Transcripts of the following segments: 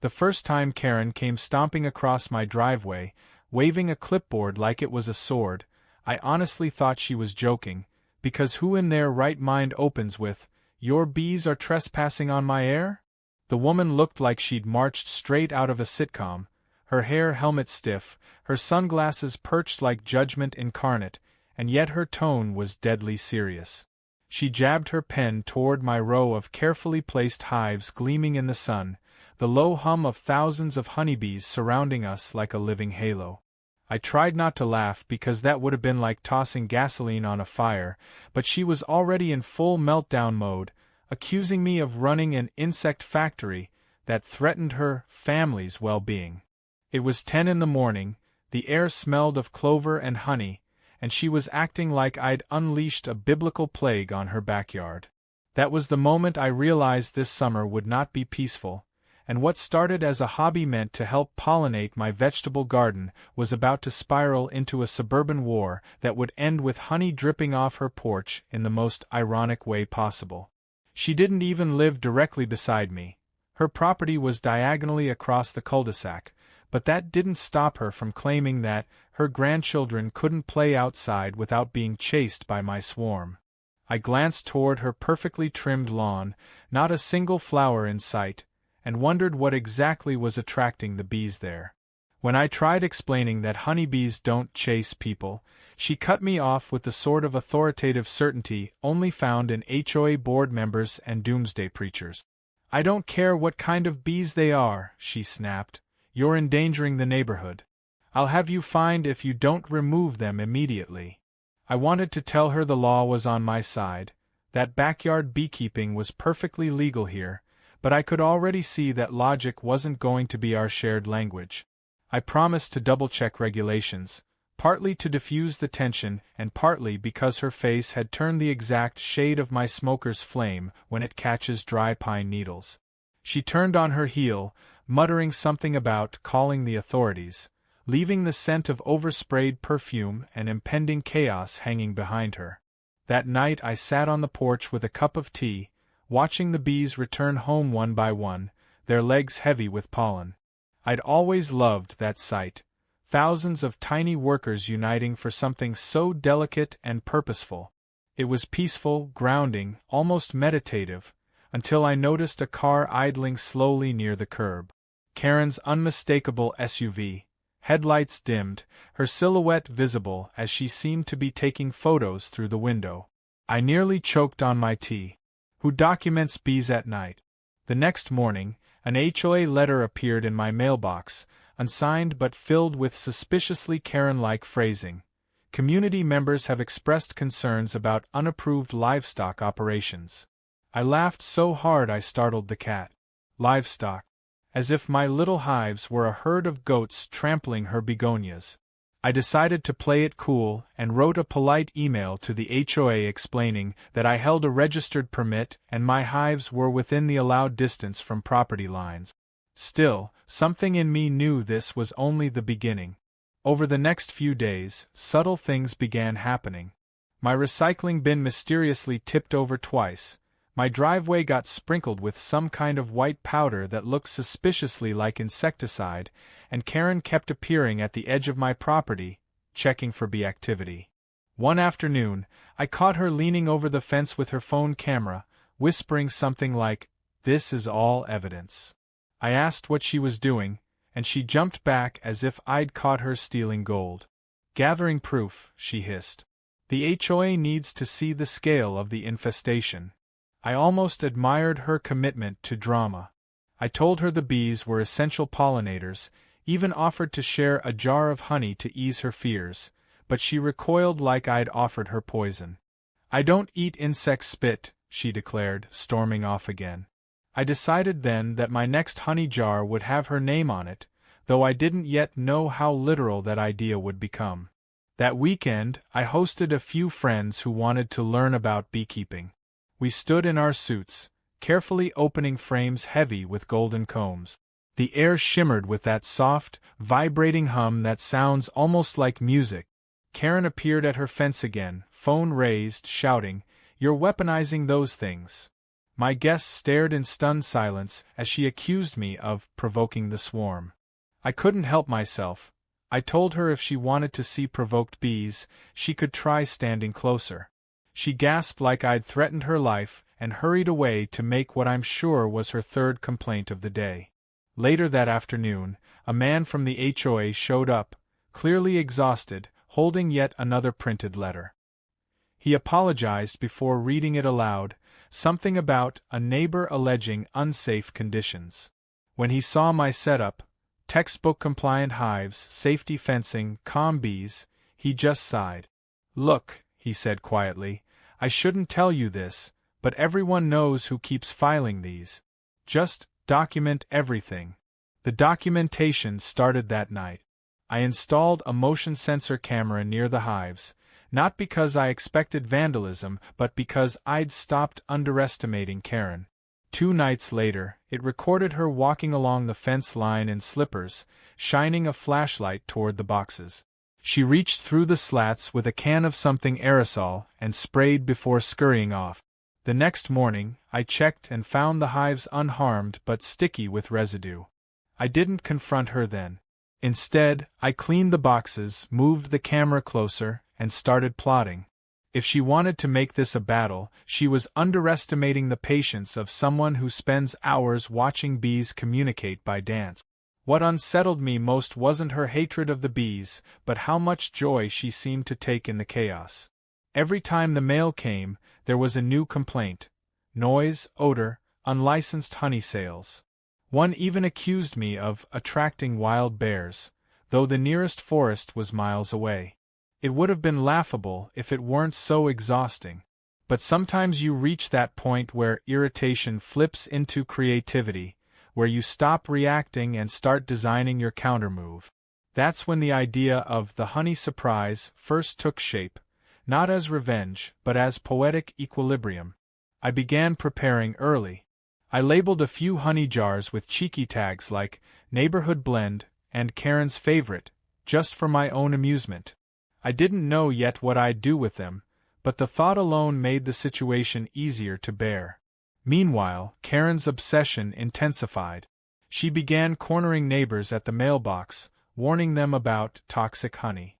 The first time Karen came stomping across my driveway, waving a clipboard like it was a sword, I honestly thought she was joking, because who in their right mind opens with, "Your bees are trespassing on my air?" The woman looked like she'd marched straight out of a sitcom, her hair helmet stiff, her sunglasses perched like judgment incarnate, and yet her tone was deadly serious. She jabbed her pen toward my row of carefully placed hives gleaming in the sun, the low hum of thousands of honeybees surrounding us like a living halo. I tried not to laugh because that would have been like tossing gasoline on a fire, but she was already in full meltdown mode, accusing me of running an insect factory that threatened her family's well-being. It was 10 in the morning, the air smelled of clover and honey, and she was acting like I'd unleashed a biblical plague on her backyard. That was the moment I realized this summer would not be peaceful, and what started as a hobby meant to help pollinate my vegetable garden was about to spiral into a suburban war that would end with honey dripping off her porch in the most ironic way possible. She didn't even live directly beside me. Her property was diagonally across the cul-de-sac, but that didn't stop her from claiming that her grandchildren couldn't play outside without being chased by my swarm. I glanced toward her perfectly trimmed lawn, not a single flower in sight, and wondered what exactly was attracting the bees there. When I tried explaining that honeybees don't chase people, she cut me off with the sort of authoritative certainty only found in HOA board members and doomsday preachers. "I don't care what kind of bees they are," she snapped. "You're endangering the neighborhood. I'll have you fined if you don't remove them immediately." I wanted to tell her the law was on my side, that backyard beekeeping was perfectly legal here, but I could already see that logic wasn't going to be our shared language. I promised to double-check regulations, partly to diffuse the tension and partly because her face had turned the exact shade of my smoker's flame when it catches dry pine needles. She turned on her heel, muttering something about calling the authorities, leaving the scent of oversprayed perfume and impending chaos hanging behind her. That night I sat on the porch with a cup of tea, watching the bees return home one by one, their legs heavy with pollen. I'd always loved that sight, thousands of tiny workers uniting for something so delicate and purposeful. It was peaceful, grounding, almost meditative, until I noticed a car idling slowly near the curb. Karen's unmistakable SUV, headlights dimmed, her silhouette visible as she seemed to be taking photos through the window. I nearly choked on my tea. Who documents bees at night? The next morning, an HOA letter appeared in my mailbox, unsigned but filled with suspiciously Karen-like phrasing. Community members have expressed concerns about unapproved livestock operations. I laughed so hard I startled the cat. Livestock. As if my little hives were a herd of goats trampling her begonias. I decided to play it cool and wrote a polite email to the HOA explaining that I held a registered permit and my hives were within the allowed distance from property lines. Still, something in me knew this was only the beginning. Over the next few days, subtle things began happening. My recycling bin mysteriously tipped over twice. My driveway got sprinkled with some kind of white powder that looked suspiciously like insecticide, and Karen kept appearing at the edge of my property, checking for bee activity. One afternoon, I caught her leaning over the fence with her phone camera, whispering something like, "This is all evidence." I asked what she was doing, and she jumped back as if I'd caught her stealing gold. "Gathering proof," she hissed. "The HOA needs to see the scale of the infestation." I almost admired her commitment to drama. I told her the bees were essential pollinators, even offered to share a jar of honey to ease her fears, but she recoiled like I'd offered her poison. "I don't eat insect spit," she declared, storming off again. I decided then that my next honey jar would have her name on it, though I didn't yet know how literal that idea would become. That weekend, I hosted a few friends who wanted to learn about beekeeping. We stood in our suits, carefully opening frames heavy with golden combs. The air shimmered with that soft, vibrating hum that sounds almost like music. Karen appeared at her fence again, phone raised, shouting, "You're weaponizing those things." My guest stared in stunned silence as she accused me of provoking the swarm. I couldn't help myself. I told her if she wanted to see provoked bees, she could try standing closer. She gasped like I'd threatened her life and hurried away to make what I'm sure was her third complaint of the day. Later that afternoon, a man from the HOA showed up, clearly exhausted, holding yet another printed letter. He apologized before reading it aloud, something about a neighbor alleging unsafe conditions. When he saw my setup, textbook-compliant hives, safety fencing, calm bees, he just sighed. "Look," he said quietly, "I shouldn't tell you this, but everyone knows who keeps filing these. Just document everything." The documentation started that night. I installed a motion sensor camera near the hives, not because I expected vandalism, but because I'd stopped underestimating Karen. 2 nights later, it recorded her walking along the fence line in slippers, shining a flashlight toward the boxes. She reached through the slats with a can of something aerosol and sprayed before scurrying off. The next morning, I checked and found the hives unharmed but sticky with residue. I didn't confront her then. Instead, I cleaned the boxes, moved the camera closer, and started plotting. If she wanted to make this a battle, she was underestimating the patience of someone who spends hours watching bees communicate by dance. What unsettled me most wasn't her hatred of the bees, but how much joy she seemed to take in the chaos. Every time the mail came, there was a new complaint: noise, odor, unlicensed honey sales. One even accused me of attracting wild bears, though the nearest forest was miles away. It would have been laughable if it weren't so exhausting. But sometimes you reach that point where irritation flips into creativity, where you stop reacting and start designing your countermove. That's when the idea of the honey surprise first took shape, not as revenge, but as poetic equilibrium. I began preparing early. I labeled a few honey jars with cheeky tags like "Neighborhood Blend" and "Karen's Favorite," just for my own amusement. I didn't know yet what I'd do with them, but the thought alone made the situation easier to bear. Meanwhile, Karen's obsession intensified. She began cornering neighbors at the mailbox, warning them about toxic honey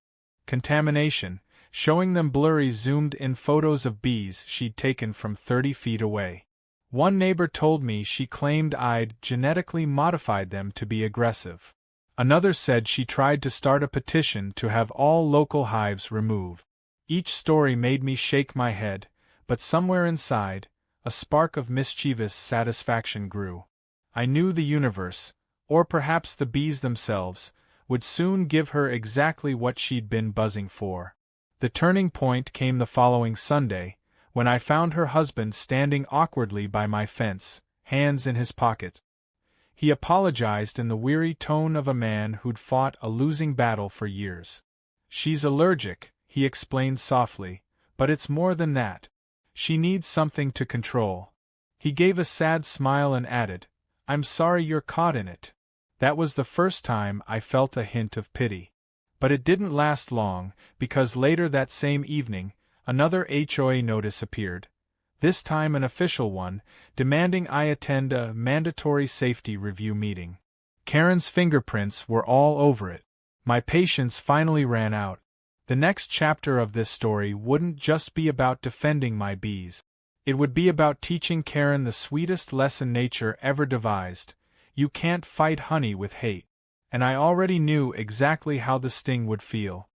contamination, showing them blurry zoomed-in photos of bees she'd taken from 30 feet away. One neighbor told me she claimed I'd genetically modified them to be aggressive. Another said she tried to start a petition to have all local hives removed. Each story made me shake my head, but somewhere inside, a spark of mischievous satisfaction grew. I knew the universe, or perhaps the bees themselves, would soon give her exactly what she'd been buzzing for. The turning point came the following Sunday, when I found her husband standing awkwardly by my fence, hands in his pockets. He apologized in the weary tone of a man who'd fought a losing battle for years. "She's allergic," he explained softly, "but it's more than that. She needs something to control." He gave a sad smile and added, "I'm sorry you're caught in it." That was the first time I felt a hint of pity. But it didn't last long, because later that same evening, another HOA notice appeared. This time an official one, demanding I attend a mandatory safety review meeting. Karen's fingerprints were all over it. My patience finally ran out. The next chapter of this story wouldn't just be about defending my bees. It would be about teaching Karen the sweetest lesson nature ever devised: you can't fight honey with hate. And I already knew exactly how the sting would feel.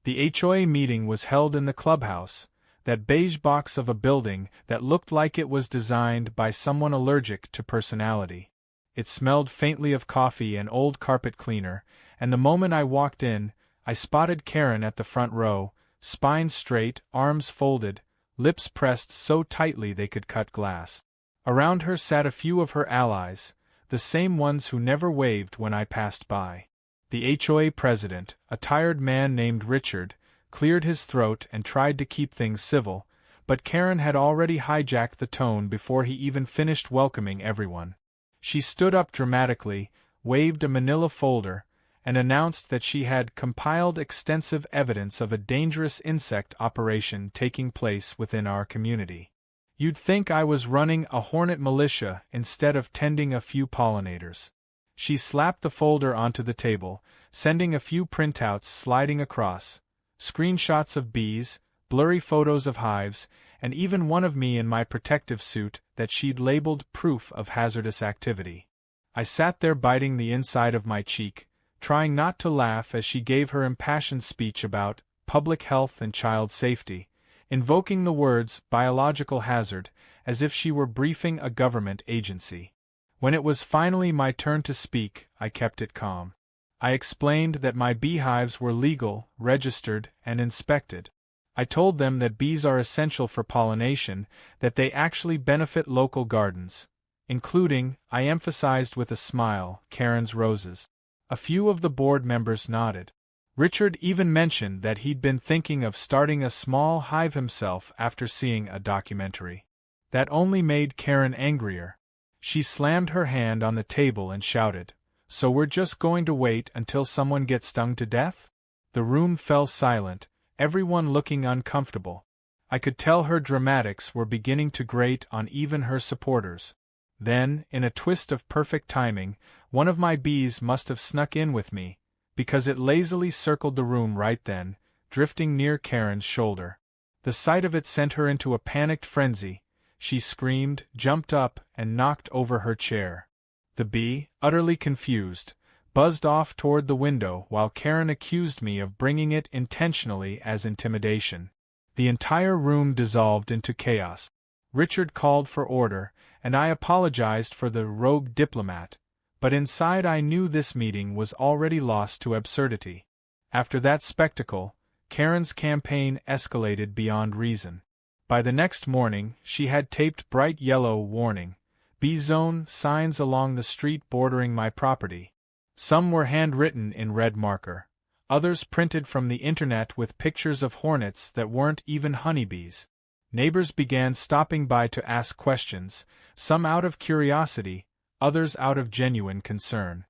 The HOA meeting was held in the clubhouse, that beige box of a building that looked like it was designed by someone allergic to personality. It smelled faintly of coffee and old carpet cleaner, and the moment I walked in, I spotted Karen at the front row, spine straight, arms folded, lips pressed so tightly they could cut glass. Around her sat a few of her allies, the same ones who never waved when I passed by. The HOA president, a tired man named Richard, cleared his throat and tried to keep things civil, but Karen had already hijacked the tone before he even finished welcoming everyone. She stood up dramatically, waved a manila folder, and announced that she had compiled extensive evidence of a dangerous insect operation taking place within our community. You'd think I was running a hornet militia instead of tending a few pollinators." She slapped the folder onto the table, sending a few printouts sliding across, screenshots of bees, blurry photos of hives, and even one of me in my protective suit that she'd labeled proof of hazardous activity. I sat there biting the inside of my cheek, trying not to laugh as she gave her impassioned speech about public health and child safety, invoking the words biological hazard as if she were briefing a government agency. When it was finally my turn to speak, I kept it calm. I explained that my beehives were legal, registered, and inspected. I told them that bees are essential for pollination, that they actually benefit local gardens, including, I emphasized with a smile, Karen's roses. A few of the board members nodded. Richard even mentioned that he'd been thinking of starting a small hive himself after seeing a documentary. That only made Karen angrier. She slammed her hand on the table and shouted, "So we're just going to wait until someone gets stung to death?" The room fell silent, everyone looking uncomfortable. I could tell her dramatics were beginning to grate on even her supporters. Then, in a twist of perfect timing, one of my bees must have snuck in with me, because it lazily circled the room right then, drifting near Karen's shoulder. The sight of it sent her into a panicked frenzy. She screamed, jumped up, and knocked over her chair. The bee, utterly confused, buzzed off toward the window while Karen accused me of bringing it intentionally as intimidation. The entire room dissolved into chaos. Richard called for order, and I apologized for the rogue diplomat, but inside I knew this meeting was already lost to absurdity. After that spectacle, Karen's campaign escalated beyond reason. By the next morning, she had taped bright yellow warning, bee zone signs along the street bordering my property. Some were handwritten in red marker, others printed from the internet with pictures of hornets that weren't even honeybees. Neighbors began stopping by to ask questions, some out of curiosity, others out of genuine concern.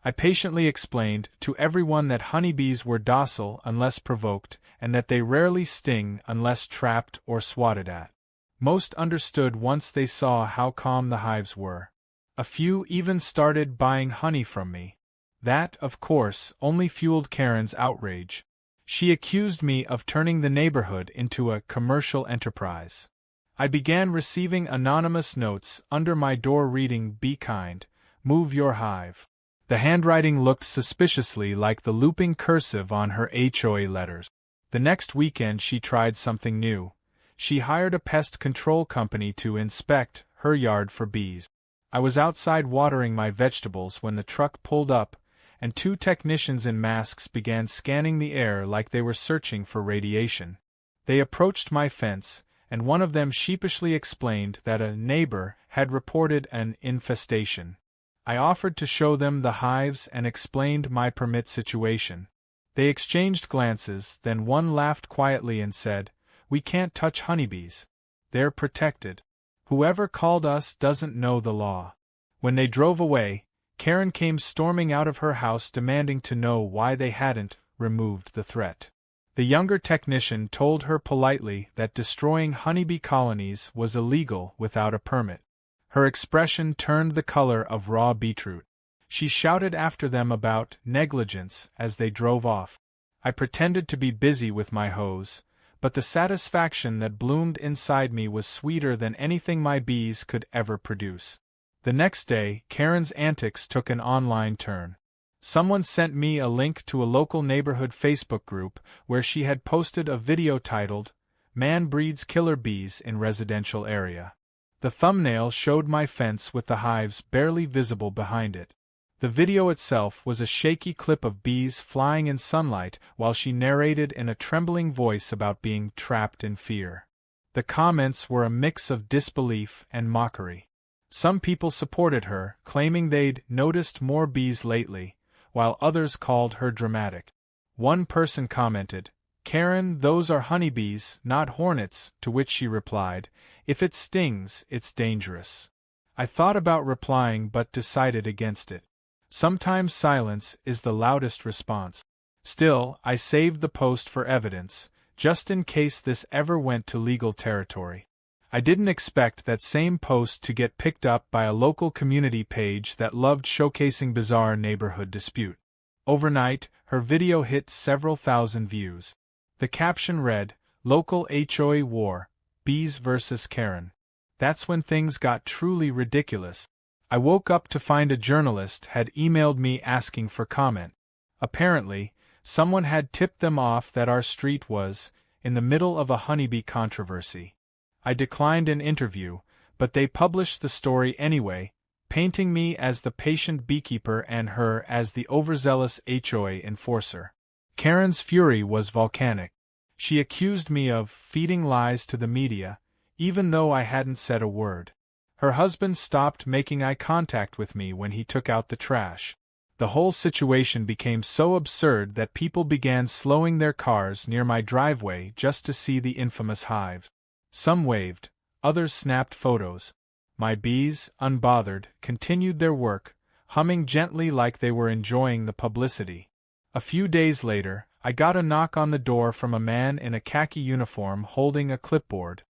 I patiently explained to everyone that honeybees were docile unless provoked, and that they rarely sting unless trapped or swatted at. Most understood once they saw how calm the hives were. A few even started buying honey from me. That, of course, only fueled Karen's outrage. She accused me of turning the neighborhood into a commercial enterprise. I began receiving anonymous notes under my door reading, "Be kind, move your hive." The handwriting looked suspiciously like the looping cursive on her HOA letters. The next weekend she tried something new. She hired a pest control company to inspect her yard for bees. I was outside watering my vegetables when the truck pulled up, and two technicians in masks began scanning the air like they were searching for radiation. They approached my fence, and one of them sheepishly explained that a neighbor had reported an infestation. I offered to show them the hives and explained my permit situation. They exchanged glances, then one laughed quietly and said, "We can't touch honeybees. They're protected. Whoever called us doesn't know the law." When they drove away, Karen came storming out of her house demanding to know why they hadn't removed the threat. The younger technician told her politely that destroying honeybee colonies was illegal without a permit. Her expression turned the color of raw beetroot. She shouted after them about negligence as they drove off. I pretended to be busy with my hose, but the satisfaction that bloomed inside me was sweeter than anything my bees could ever produce. The next day, Karen's antics took an online turn. Someone sent me a link to a local neighborhood Facebook group where she had posted a video titled, "Man Breeds Killer Bees in Residential Area." The thumbnail showed my fence with the hives barely visible behind it. The video itself was a shaky clip of bees flying in sunlight while she narrated in a trembling voice about being trapped in fear. The comments were a mix of disbelief and mockery. Some people supported her, claiming they'd noticed more bees lately, while others called her dramatic. One person commented, "Karen, those are honeybees, not hornets," to which she replied, "If it stings, it's dangerous." I thought about replying but decided against it. Sometimes silence is the loudest response. Still, I saved the post for evidence, just in case this ever went to legal territory. I didn't expect that same post to get picked up by a local community page that loved showcasing bizarre neighborhood dispute. Overnight, her video hit several thousand views. The caption read, "Local HOA War, Bees vs. Karen." That's when things got truly ridiculous. I woke up to find a journalist had emailed me asking for comment. Apparently, someone had tipped them off that our street was in the middle of a honeybee controversy. I declined an interview, but they published the story anyway, painting me as the patient beekeeper and her as the overzealous HOA enforcer. Karen's fury was volcanic. She accused me of feeding lies to the media, even though I hadn't said a word. Her husband stopped making eye contact with me when he took out the trash. The whole situation became so absurd that people began slowing their cars near my driveway just to see the infamous hive. Some waved, others snapped photos. My bees, unbothered, continued their work, humming gently like they were enjoying the publicity. A few days later, I got a knock on the door from a man in a khaki uniform holding a clipboard.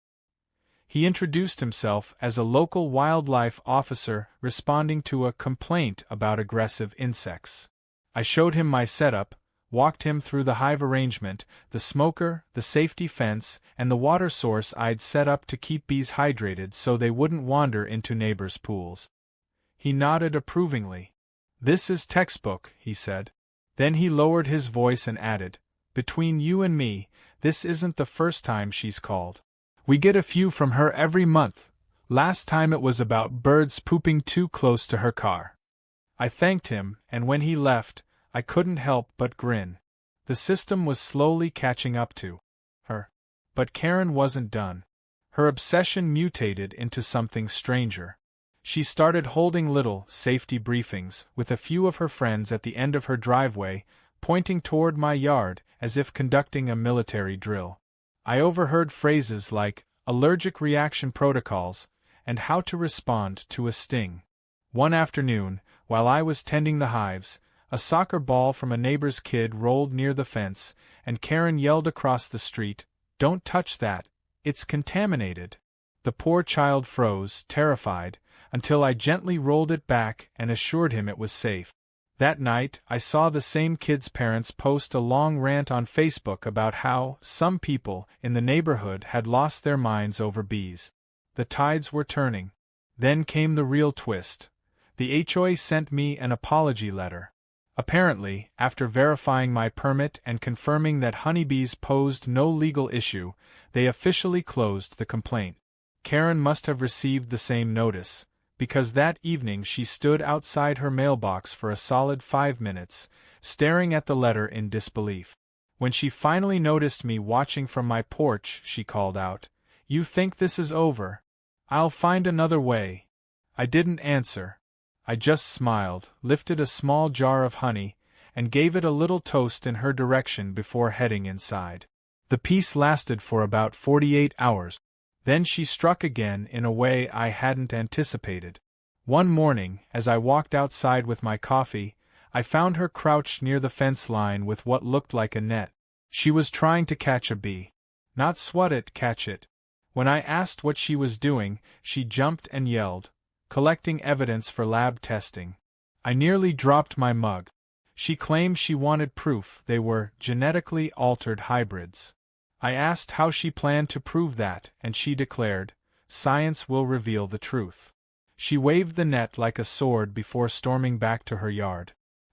He introduced himself as a local wildlife officer responding to a complaint about aggressive insects. I showed him my setup, walked him through the hive arrangement, the smoker, the safety fence, and the water source I'd set up to keep bees hydrated so they wouldn't wander into neighbors' pools. He nodded approvingly. "This is textbook," he said. Then he lowered his voice and added, "Between you and me, this isn't the first time she's called. We get a few from her every month. Last time it was about birds pooping too close to her car." I thanked him, and when he left, I couldn't help but grin. The system was slowly catching up to her. But Karen wasn't done. Her obsession mutated into something stranger. She started holding little safety briefings with a few of her friends at the end of her driveway, pointing toward my yard as if conducting a military drill. I overheard phrases like allergic reaction protocols and how to respond to a sting. One afternoon, while I was tending the hives, a soccer ball from a neighbor's kid rolled near the fence, and Karen yelled across the street, "Don't touch that, it's contaminated." The poor child froze, terrified, until I gently rolled it back and assured him it was safe. That night, I saw the same kid's parents post a long rant on Facebook about how some people in the neighborhood had lost their minds over bees. The tides were turning. Then came the real twist. The HOA sent me an apology letter. Apparently, after verifying my permit and confirming that honeybees posed no legal issue, they officially closed the complaint. Karen must have received the same notice, because that evening she stood outside her mailbox for a solid 5 minutes, staring at the letter in disbelief. When she finally noticed me watching from my porch, she called out, "You think this is over? I'll find another way." I didn't answer. I just smiled, lifted a small jar of honey, and gave it a little toast in her direction before heading inside. The peace lasted for about 48 hours. Then she struck again in a way I hadn't anticipated. One morning, as I walked outside with my coffee, I found her crouched near the fence line with what looked like a net. She was trying to catch a bee. Not swat it, catch it. When I asked what she was doing, she jumped and yelled, "Collecting evidence for lab testing." I nearly dropped my mug. She claimed she wanted proof they were genetically altered hybrids. I asked how she planned to prove that, and she declared, "Science will reveal the truth." She waved the net like a sword before storming back to her yard.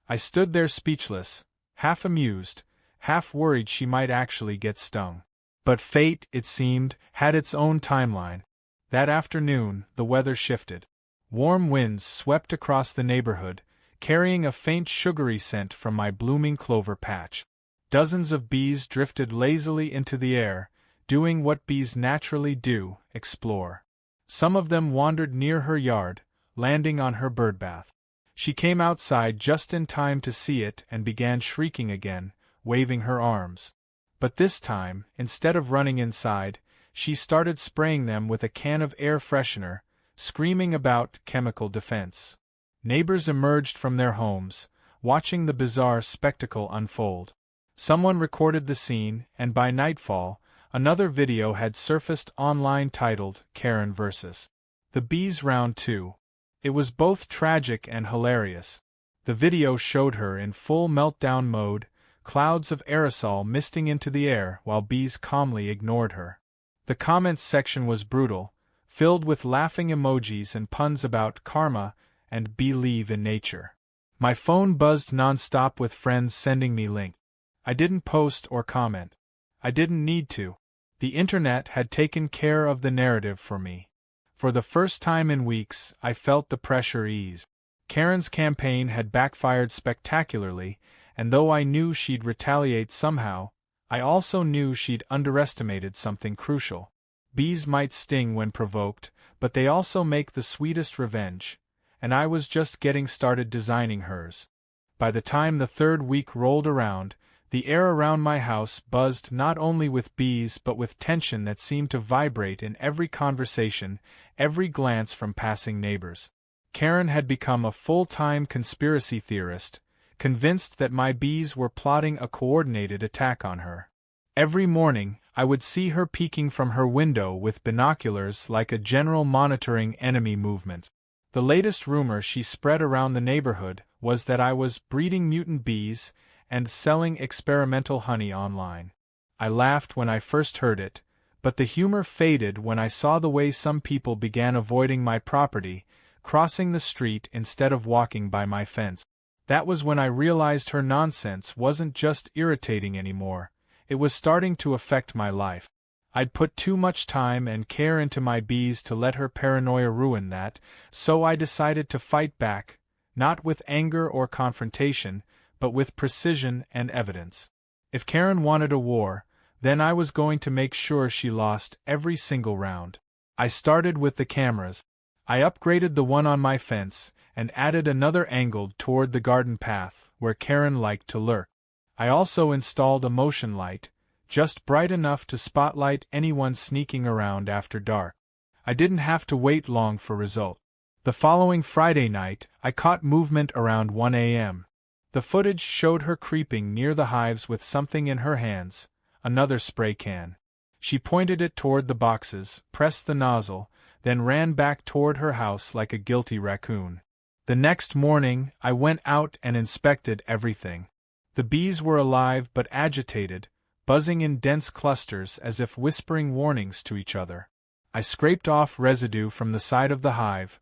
I stood there speechless, half amused, half worried she might actually get stung. But fate, it seemed, had its own timeline. That afternoon, the weather shifted. Warm winds swept across the neighborhood, carrying a faint sugary scent from my blooming clover patch. Dozens of bees drifted lazily into the air, doing what bees naturally do, explore. Some of them wandered near her yard, landing on her birdbath. She came outside just in time to see it and began shrieking again, waving her arms. But this time, instead of running inside, she started spraying them with a can of air freshener, screaming about chemical defense. Neighbors emerged from their homes, watching the bizarre spectacle unfold. Someone recorded the scene, and by nightfall, Another video had surfaced online titled Karen vs. the Bees Round 2. It was both tragic and hilarious. The video showed her in full meltdown mode, clouds of aerosol misting into the air while bees calmly ignored her. The comments section was brutal, filled with laughing emojis and puns about karma and believe in nature. My phone buzzed nonstop with friends sending me links. I didn't post or comment. I didn't need to. The internet had taken care of the narrative for me. For the first time in weeks, I felt the pressure ease. Karen's campaign had backfired spectacularly, and though I knew she'd retaliate somehow, I also knew she'd underestimated something crucial. Bees might sting when provoked, but they also make the sweetest revenge, and I was just getting started designing hers. By the time the third week rolled around, the air around my house buzzed not only with bees but with tension that seemed to vibrate in every conversation, every glance from passing neighbors. Karen had become a full-time conspiracy theorist, convinced that my bees were plotting a coordinated attack on her. Every morning, I would see her peeking from her window with binoculars like a general monitoring enemy movement. The latest rumor she spread around the neighborhood was that I was breeding mutant bees and selling experimental honey online. I laughed when I first heard it, but the humor faded when I saw the way some people began avoiding my property, crossing the street instead of walking by my fence. That was when I realized her nonsense wasn't just irritating anymore, it was starting to affect my life. I'd put too much time and care into my bees to let her paranoia ruin that, so I decided to fight back, not with anger or confrontation, but with precision and evidence. If Karen wanted a war, then I was going to make sure she lost every single round. I started with the cameras. I upgraded the one on my fence, and added another angled toward the garden path, where Karen liked to lurk. I also installed a motion light, just bright enough to spotlight anyone sneaking around after dark. I didn't have to wait long for results. The following Friday night, I caught movement around 1 a.m. The footage showed her creeping near the hives with something in her hands, another spray can. She pointed it toward the boxes, pressed the nozzle, then ran back toward her house like a guilty raccoon. The next morning, I went out and inspected everything. The bees were alive but agitated, buzzing in dense clusters as if whispering warnings to each other. I scraped off residue from the side of the hive.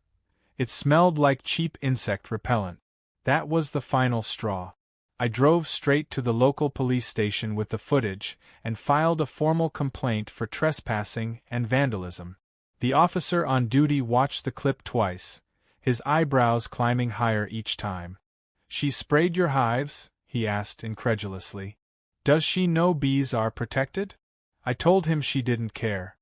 It smelled like cheap insect repellent. That was the final straw. I drove straight to the local police station with the footage and filed a formal complaint for trespassing and vandalism. The officer on duty watched the clip twice, his eyebrows climbing higher each time. "She sprayed your hives?" he asked incredulously. "Does she know bees are protected?" I told him she didn't care.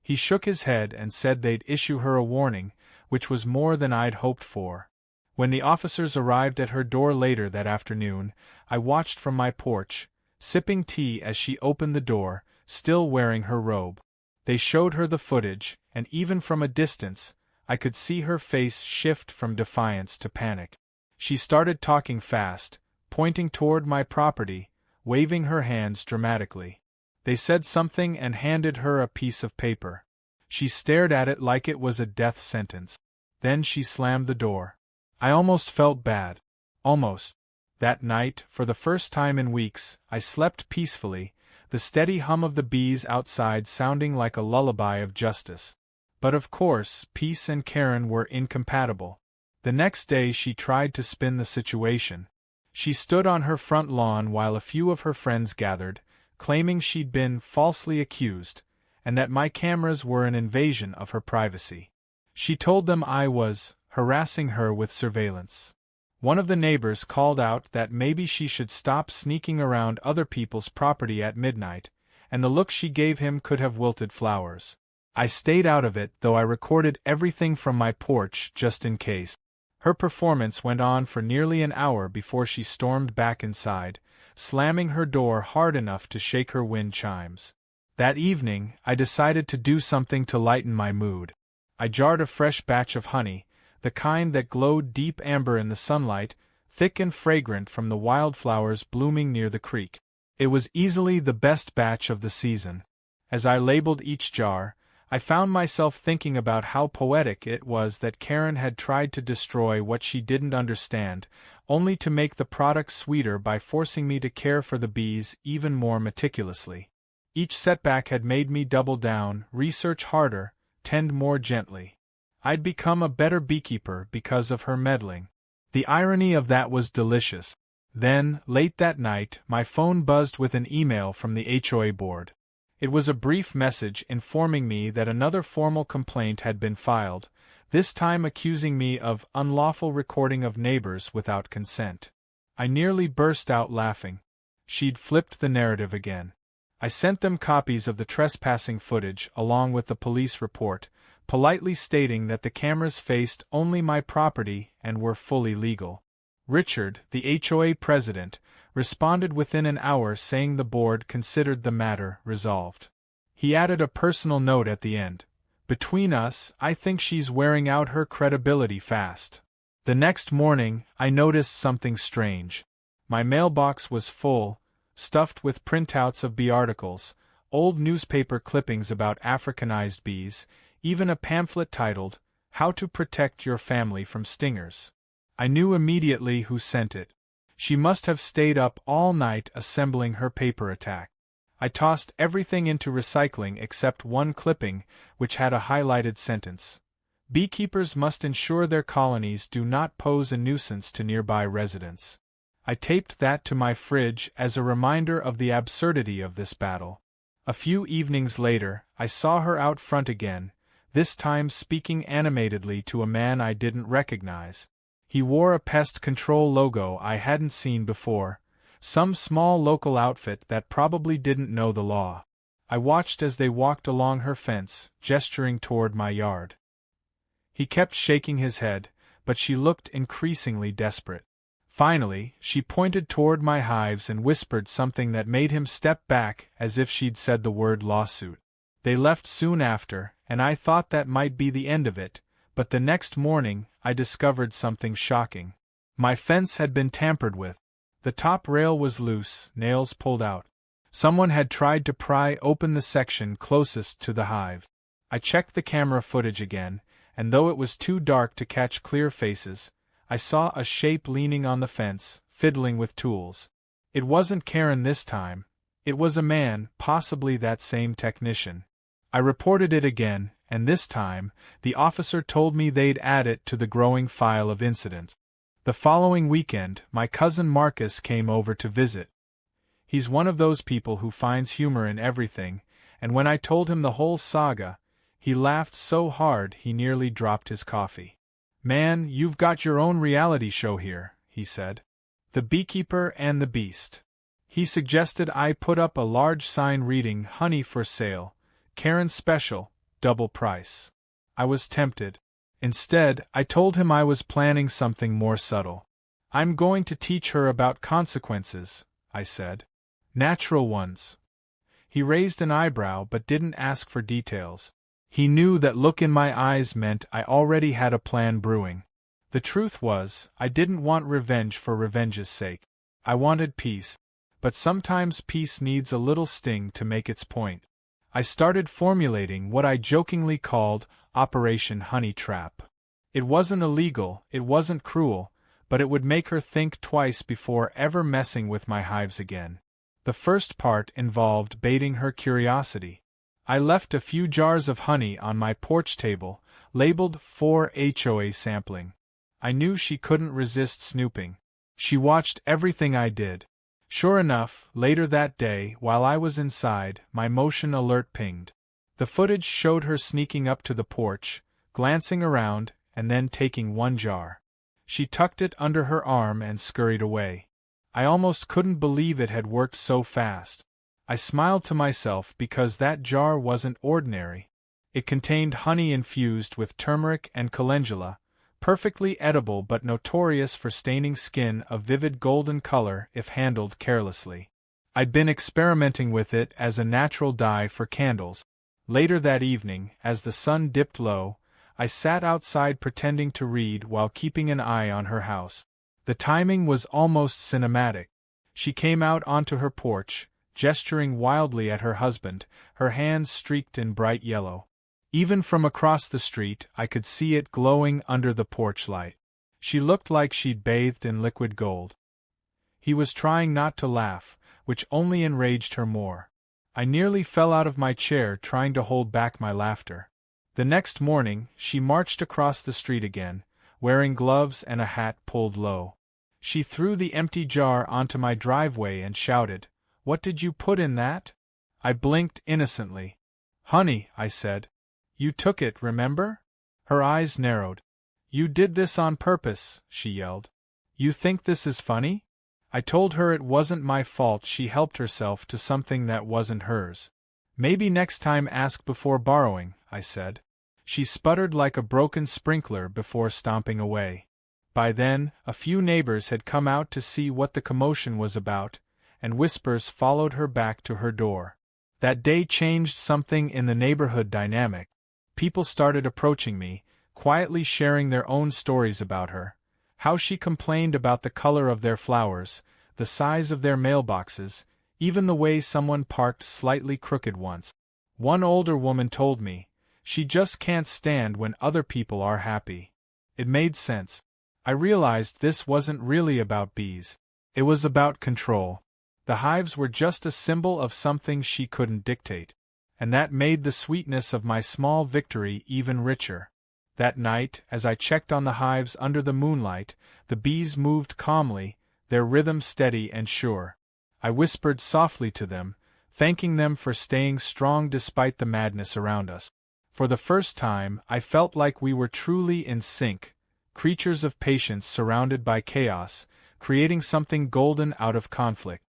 He shook his head and said they'd issue her a warning, which was more than I'd hoped for. When the officers arrived at her door later that afternoon, I watched from my porch, sipping tea as she opened the door, still wearing her robe. They showed her the footage, and even from a distance, I could see her face shift from defiance to panic. She started talking fast, pointing toward my property, waving her hands dramatically. They said something and handed her a piece of paper. She stared at it like it was a death sentence. Then she slammed the door. I almost felt bad. Almost. That night, for the first time in weeks, I slept peacefully, the steady hum of the bees outside sounding like a lullaby of justice. But of course, peace and Karen were incompatible. The next day she tried to spin the situation. She stood on her front lawn while a few of her friends gathered, claiming she'd been falsely accused, and that my cameras were an invasion of her privacy. She told them I was harassing her with surveillance. One of the neighbors called out that maybe she should stop sneaking around other people's property at midnight, and the look she gave him could have wilted flowers. I stayed out of it, though I recorded everything from my porch just in case. Her performance went on for nearly an hour before she stormed back inside, slamming her door hard enough to shake her wind chimes. That evening, I decided to do something to lighten my mood. I jarred a fresh batch of honey, the kind that glowed deep amber in the sunlight, thick and fragrant from the wildflowers blooming near the creek. It was easily the best batch of the season. As I labeled each jar, I found myself thinking about how poetic it was that Karen had tried to destroy what she didn't understand, only to make the product sweeter by forcing me to care for the bees even more meticulously. Each setback had made me double down, research harder, tend more gently. I'd become a better beekeeper because of her meddling. The irony of that was delicious. Then, late that night, my phone buzzed with an email from the HOA board. It was a brief message informing me that another formal complaint had been filed, this time accusing me of unlawful recording of neighbors without consent. I nearly burst out laughing. She'd flipped the narrative again. I sent them copies of the trespassing footage along with the police report, politely stating that the cameras faced only my property and were fully legal. Richard, the HOA president, responded within an hour saying the board considered the matter resolved. He added a personal note at the end. Between us, I think she's wearing out her credibility fast. The next morning, I noticed something strange. My mailbox was full, stuffed with printouts of bee articles, old newspaper clippings about Africanized bees, even a pamphlet titled, "How to Protect Your Family from Stingers." I knew immediately who sent it. She must have stayed up all night assembling her paper attack. I tossed everything into recycling except one clipping, which had a highlighted sentence. Beekeepers must ensure their colonies do not pose a nuisance to nearby residents. I taped that to my fridge as a reminder of the absurdity of this battle. A few evenings later, I saw her out front again, this time speaking animatedly to a man I didn't recognize. He wore a pest control logo I hadn't seen before, some small local outfit that probably didn't know the law. I watched as they walked along her fence, gesturing toward my yard. He kept shaking his head, but she looked increasingly desperate. Finally, she pointed toward my hives and whispered something that made him step back as if she'd said the word lawsuit. They left soon after, and I thought that might be the end of it, but the next morning, I discovered something shocking. My fence had been tampered with. The top rail was loose, nails pulled out. Someone had tried to pry open the section closest to the hive. I checked the camera footage again, and though it was too dark to catch clear faces, I saw a shape leaning on the fence, fiddling with tools. It wasn't Karen this time. It was a man, possibly that same technician. I reported it again, and this time, the officer told me they'd add it to the growing file of incidents. The following weekend, my cousin Marcus came over to visit. He's one of those people who finds humor in everything, and when I told him the whole saga, he laughed so hard he nearly dropped his coffee. "Man, you've got your own reality show here," he said. "The Beekeeper and the Beast." He suggested I put up a large sign reading "Honey for sale, Karen special, double price." I was tempted. Instead, I told him I was planning something more subtle. "I'm going to teach her about consequences," I said. "Natural ones." He raised an eyebrow but didn't ask for details. He knew that look in my eyes meant I already had a plan brewing. The truth was, I didn't want revenge for revenge's sake. I wanted peace. But sometimes peace needs a little sting to make its point. I started formulating what I jokingly called Operation Honey Trap. It wasn't illegal, it wasn't cruel, but it would make her think twice before ever messing with my hives again. The first part involved baiting her curiosity. I left a few jars of honey on my porch table, labeled for HOA sampling. I knew she couldn't resist snooping. She watched everything I did. Sure enough, later that day, while I was inside, my motion alert pinged. The footage showed her sneaking up to the porch, glancing around, and then taking one jar. She tucked it under her arm and scurried away. I almost couldn't believe it had worked so fast. I smiled to myself because that jar wasn't ordinary. It contained honey infused with turmeric and calendula, perfectly edible but notorious for staining skin a vivid golden color if handled carelessly. I'd been experimenting with it as a natural dye for candles. Later that evening, as the sun dipped low, I sat outside pretending to read while keeping an eye on her house. The timing was almost cinematic. She came out onto her porch, gesturing wildly at her husband, her hands streaked in bright yellow. Even from across the street, I could see it glowing under the porch light. She looked like she'd bathed in liquid gold. He was trying not to laugh, which only enraged her more. I nearly fell out of my chair trying to hold back my laughter. The next morning, she marched across the street again, wearing gloves and a hat pulled low. She threw the empty jar onto my driveway and shouted, "What did you put in that?" I blinked innocently. "Honey," I said. "You took it, remember?" Her eyes narrowed. "You did this on purpose," she yelled. "You think this is funny?" I told her it wasn't my fault she helped herself to something that wasn't hers. "Maybe next time ask before borrowing," I said. She sputtered like a broken sprinkler before stomping away. By then, a few neighbors had come out to see what the commotion was about, and whispers followed her back to her door. That day changed something in the neighborhood dynamic. People started approaching me, quietly sharing their own stories about her. How she complained about the color of their flowers, the size of their mailboxes, even the way someone parked slightly crooked once. One older woman told me, "She just can't stand when other people are happy." It made sense. I realized this wasn't really about bees. It was about control. The hives were just a symbol of something she couldn't dictate. And that made the sweetness of my small victory even richer. That night, as I checked on the hives under the moonlight, the bees moved calmly, their rhythm steady and sure. I whispered softly to them, thanking them for staying strong despite the madness around us. For the first time, I felt like we were truly in sync, creatures of patience surrounded by chaos, creating something golden out of conflict.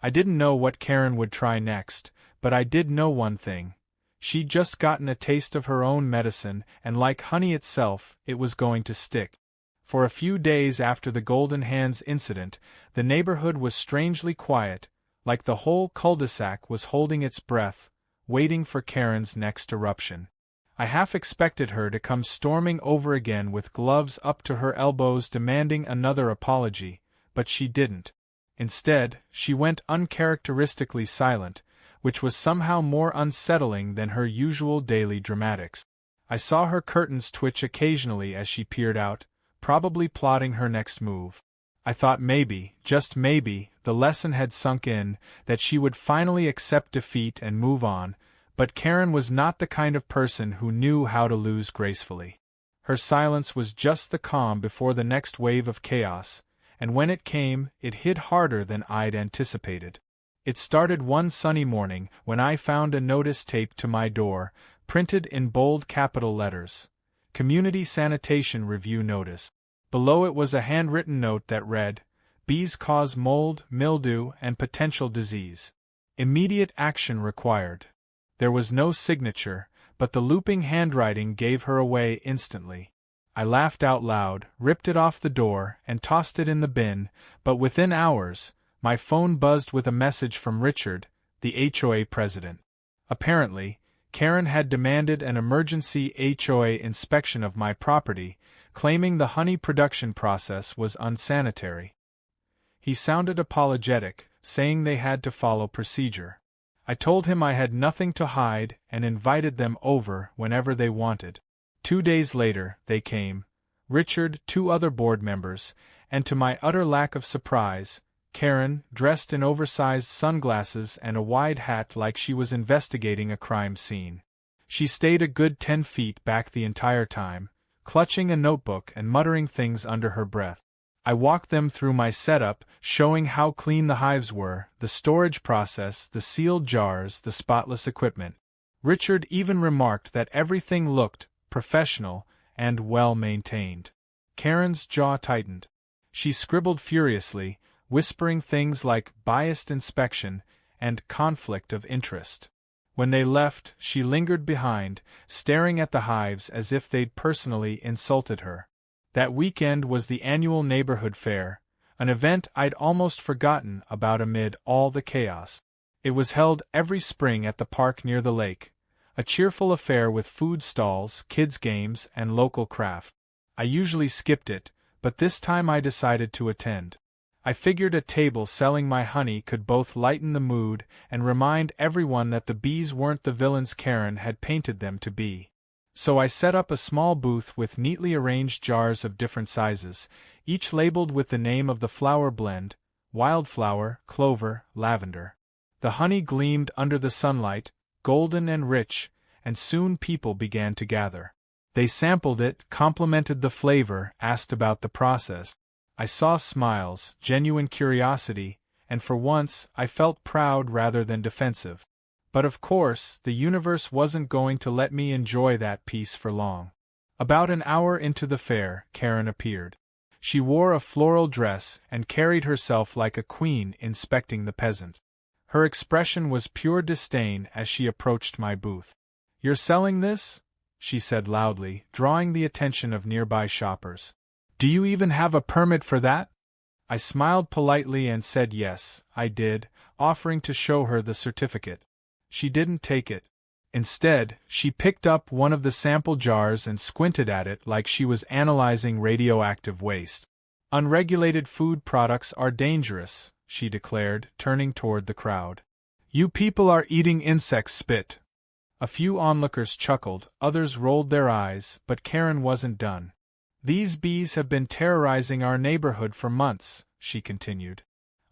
I didn't know what Karen would try next, but I did know one thing. She'd just gotten a taste of her own medicine, and like honey itself, it was going to stick. For a few days after the Golden Hands incident, the neighborhood was strangely quiet, like the whole cul-de-sac was holding its breath, waiting for Karen's next eruption. I half expected her to come storming over again with gloves up to her elbows demanding another apology, but she didn't. Instead, she went uncharacteristically silent, which was somehow more unsettling than her usual daily dramatics. I saw her curtains twitch occasionally as she peered out, probably plotting her next move. I thought maybe, just maybe, the lesson had sunk in, that she would finally accept defeat and move on, but Karen was not the kind of person who knew how to lose gracefully. Her silence was just the calm before the next wave of chaos, and when it came, it hit harder than I'd anticipated. It started one sunny morning when I found a notice taped to my door, printed in bold capital letters. Community Sanitation Review Notice. Below it was a handwritten note that read, "Bees cause mold, mildew, and potential disease. Immediate action required." There was no signature, but the looping handwriting gave her away instantly. I laughed out loud, ripped it off the door, and tossed it in the bin, but within hours, my phone buzzed with a message from Richard, the HOA president. Apparently, Karen had demanded an emergency HOA inspection of my property, claiming the honey production process was unsanitary. He sounded apologetic, saying they had to follow procedure. I told him I had nothing to hide and invited them over whenever they wanted. 2 days later, they came, Richard, 2 other board members, and to my utter lack of surprise, Karen, dressed in oversized sunglasses and a wide hat like she was investigating a crime scene. She stayed a good 10 feet back the entire time, clutching a notebook and muttering things under her breath. I walked them through my setup, showing how clean the hives were, the storage process, the sealed jars, the spotless equipment. Richard even remarked that everything looked professional and well-maintained. Karen's jaw tightened. She scribbled furiously, whispering things like biased inspection and conflict of interest. When they left, she lingered behind, staring at the hives as if they'd personally insulted her. That weekend was the annual neighborhood fair, an event I'd almost forgotten about amid all the chaos. It was held every spring at the park near the lake, a cheerful affair with food stalls, kids' games, and local craft. I usually skipped it, but this time I decided to attend. I figured a table selling my honey could both lighten the mood and remind everyone that the bees weren't the villains Karen had painted them to be. So I set up a small booth with neatly arranged jars of different sizes, each labeled with the name of the flower blend: wildflower, clover, lavender. The honey gleamed under the sunlight, golden and rich, and soon people began to gather. They sampled it, complimented the flavor, asked about the process. I saw smiles, genuine curiosity, and for once I felt proud rather than defensive. But of course, the universe wasn't going to let me enjoy that peace for long. About an hour into the fair, Karen appeared. She wore a floral dress and carried herself like a queen inspecting the peasant. Her expression was pure disdain as she approached my booth. "You're selling this?" she said loudly, drawing the attention of nearby shoppers. "Do you even have a permit for that?" I smiled politely and said yes, I did, offering to show her the certificate. She didn't take it. Instead, she picked up one of the sample jars and squinted at it like she was analyzing radioactive waste. "Unregulated food products are dangerous," she declared, turning toward the crowd. "You people are eating insect spit." A few onlookers chuckled, others rolled their eyes, but Karen wasn't done. "These bees have been terrorizing our neighborhood for months," she continued.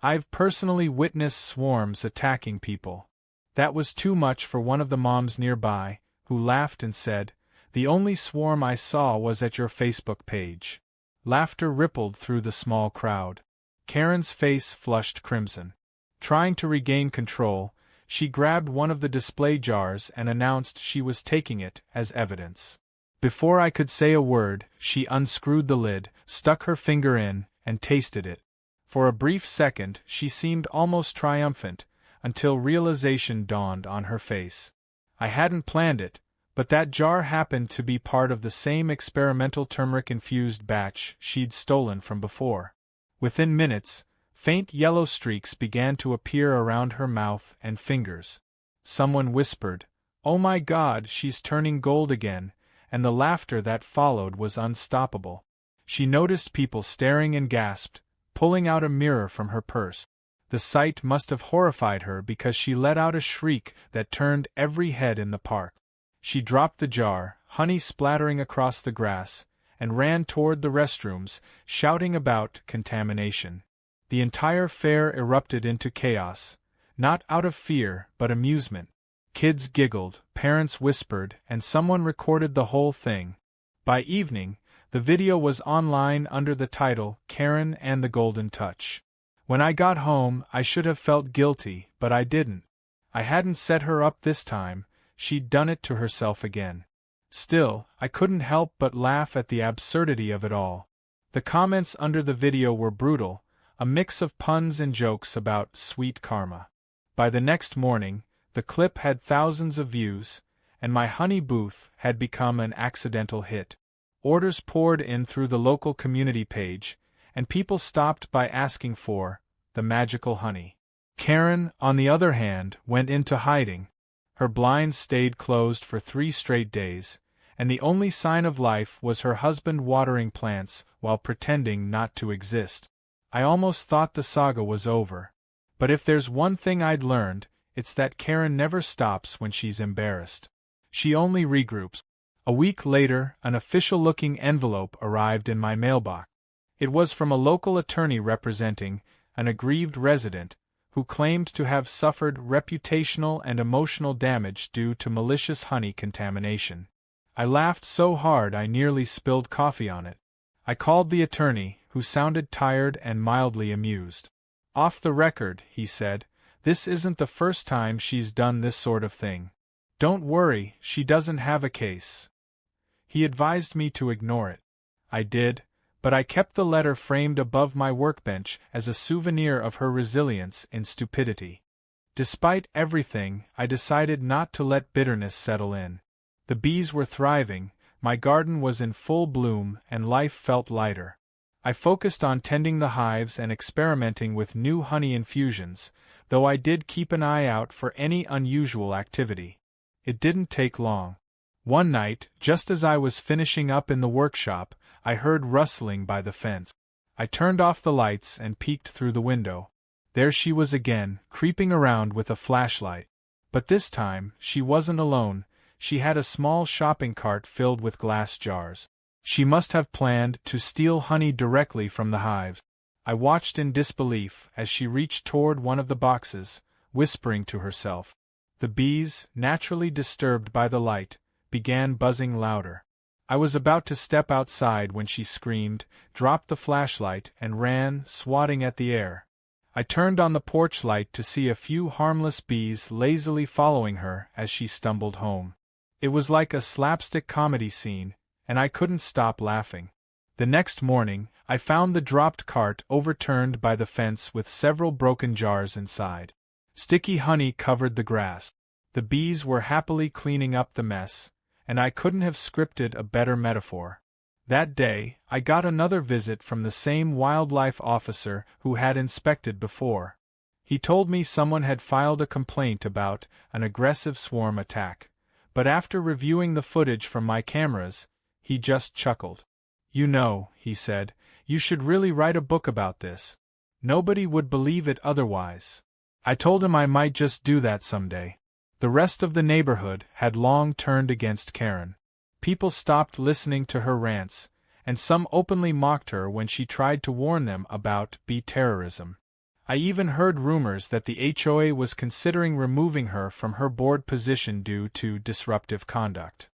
"I've personally witnessed swarms attacking people." That was too much for one of the moms nearby, who laughed and said, "The only swarm I saw was at your Facebook page." Laughter rippled through the small crowd. Karen's face flushed crimson. Trying to regain control, she grabbed one of the display jars and announced she was taking it as evidence. Before I could say a word, she unscrewed the lid, stuck her finger in, and tasted it. For a brief second, she seemed almost triumphant, until realization dawned on her face. I hadn't planned it, but that jar happened to be part of the same experimental turmeric-infused batch she'd stolen from before. Within minutes, faint yellow streaks began to appear around her mouth and fingers. Someone whispered, "Oh my God, she's turning gold again," and the laughter that followed was unstoppable. She noticed people staring and gasped, pulling out a mirror from her purse. The sight must have horrified her because she let out a shriek that turned every head in the park. She dropped the jar, honey splattering across the grass, and ran toward the restrooms, shouting about contamination. The entire fair erupted into chaos, not out of fear but amusement. Kids giggled, parents whispered, and someone recorded the whole thing. By evening, the video was online under the title "Karen and the Golden Touch." When I got home, I should have felt guilty, but I didn't. I hadn't set her up this time, she'd done it to herself again. Still, I couldn't help but laugh at the absurdity of it all. The comments under the video were brutal, a mix of puns and jokes about sweet karma. By the next morning, the clip had thousands of views, and my honey booth had become an accidental hit. Orders poured in through the local community page, and people stopped by asking for the magical honey. Karen, on the other hand, went into hiding. Her blinds stayed closed for 3 straight days, and the only sign of life was her husband watering plants while pretending not to exist. I almost thought the saga was over. But if there's one thing I'd learned, it's that Karen never stops when she's embarrassed. She only regroups. A week later, an official-looking envelope arrived in my mailbox. It was from a local attorney representing an aggrieved resident who claimed to have suffered reputational and emotional damage due to malicious honey contamination. I laughed so hard I nearly spilled coffee on it. I called the attorney, who sounded tired and mildly amused. "Off the record," he said, "this isn't the first time she's done this sort of thing. Don't worry, she doesn't have a case." He advised me to ignore it. I did, but I kept the letter framed above my workbench as a souvenir of her resilience in stupidity. Despite everything, I decided not to let bitterness settle in. The bees were thriving, my garden was in full bloom, and life felt lighter. I focused on tending the hives and experimenting with new honey infusions, though I did keep an eye out for any unusual activity. It didn't take long. One night, just as I was finishing up in the workshop, I heard rustling by the fence. I turned off the lights and peeked through the window. There she was again, creeping around with a flashlight. But this time, she wasn't alone. She had a small shopping cart filled with glass jars. She must have planned to steal honey directly from the hive. I watched in disbelief as she reached toward one of the boxes, whispering to herself. The bees, naturally disturbed by the light, began buzzing louder. I was about to step outside when she screamed, dropped the flashlight, and ran, swatting at the air. I turned on the porch light to see a few harmless bees lazily following her as she stumbled home. It was like a slapstick comedy scene, and I couldn't stop laughing. The next morning, I found the dropped cart overturned by the fence with several broken jars inside. Sticky honey covered the grass. The bees were happily cleaning up the mess, and I couldn't have scripted a better metaphor. That day, I got another visit from the same wildlife officer who had inspected before. He told me someone had filed a complaint about an aggressive swarm attack, but after reviewing the footage from my cameras, he just chuckled. "You know," he said, "you should really write a book about this. Nobody would believe it otherwise." I told him I might just do that someday. The rest of the neighborhood had long turned against Karen. People stopped listening to her rants, and some openly mocked her when she tried to warn them about bee terrorism. I even heard rumors that the HOA was considering removing her from her board position due to disruptive conduct.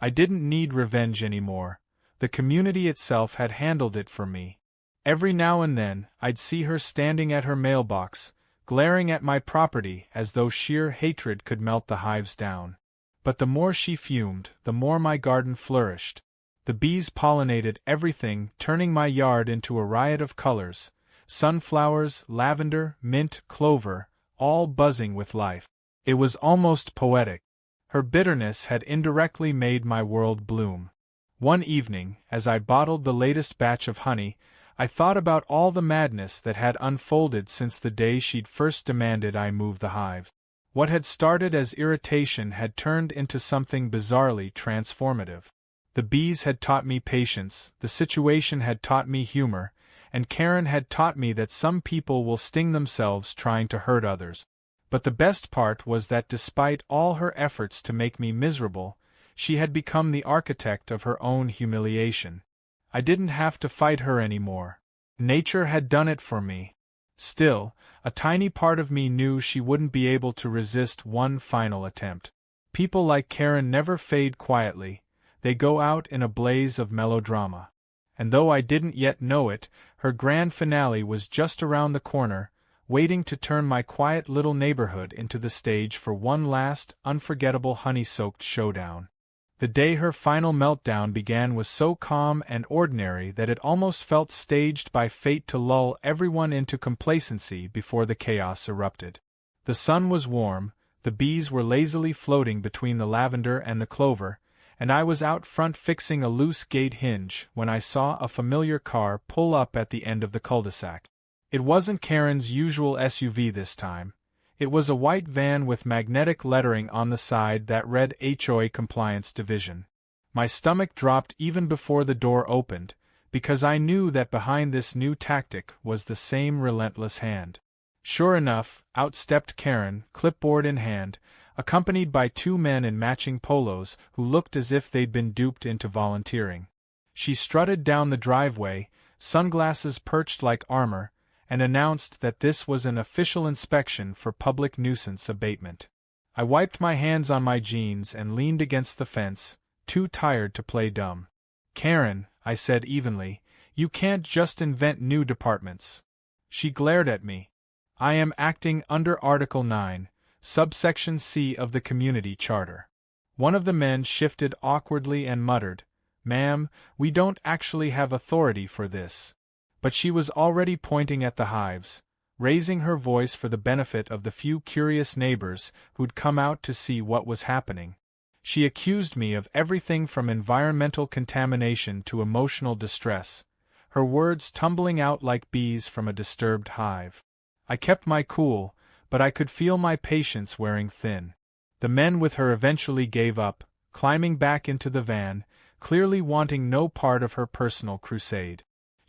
I didn't need revenge anymore. The community itself had handled it for me. Every now and then, I'd see her standing at her mailbox, glaring at my property as though sheer hatred could melt the hives down. But the more she fumed, the more my garden flourished. The bees pollinated everything, turning my yard into a riot of colors: sunflowers, lavender, mint, clover, all buzzing with life. It was almost poetic. Her bitterness had indirectly made my world bloom. One evening, as I bottled the latest batch of honey, I thought about all the madness that had unfolded since the day she'd first demanded I move the hive. What had started as irritation had turned into something bizarrely transformative. The bees had taught me patience, the situation had taught me humor, and Karen had taught me that some people will sting themselves trying to hurt others. But the best part was that despite all her efforts to make me miserable, she had become the architect of her own humiliation. I didn't have to fight her anymore. Nature had done it for me. Still, a tiny part of me knew she wouldn't be able to resist one final attempt. People like Karen never fade quietly, they go out in a blaze of melodrama. And though I didn't yet know it, her grand finale was just around the corner, waiting to turn my quiet little neighborhood into the stage for one last, unforgettable honey-soaked showdown. The day her final meltdown began was so calm and ordinary that it almost felt staged by fate to lull everyone into complacency before the chaos erupted. The sun was warm, the bees were lazily floating between the lavender and the clover, and I was out front fixing a loose gate hinge when I saw a familiar car pull up at the end of the cul-de-sac. It wasn't Karen's usual SUV this time. It was a white van with magnetic lettering on the side that read HOA Compliance Division. My stomach dropped even before the door opened, because I knew that behind this new tactic was the same relentless hand. Sure enough, out stepped Karen, clipboard in hand, accompanied by two men in matching polos who looked as if they'd been duped into volunteering. She strutted down the driveway, sunglasses perched like armor, and announced that this was an official inspection for public nuisance abatement. I wiped my hands on my jeans and leaned against the fence, too tired to play dumb. "Karen," I said evenly, "you can't just invent new departments." She glared at me. "I am acting under Article 9, subsection C of the Community Charter." One of the men shifted awkwardly and muttered, "Ma'am, we don't actually have authority for this." But she was already pointing at the hives, raising her voice for the benefit of the few curious neighbors who'd come out to see what was happening. She accused me of everything from environmental contamination to emotional distress, her words tumbling out like bees from a disturbed hive. I kept my cool, but I could feel my patience wearing thin. The men with her eventually gave up, climbing back into the van, clearly wanting no part of her personal crusade.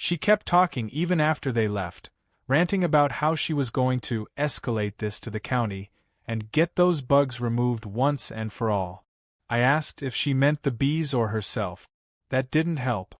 She kept talking even after they left, ranting about how she was going to escalate this to the county and get those bugs removed once and for all. I asked if she meant the bees or herself. That didn't help.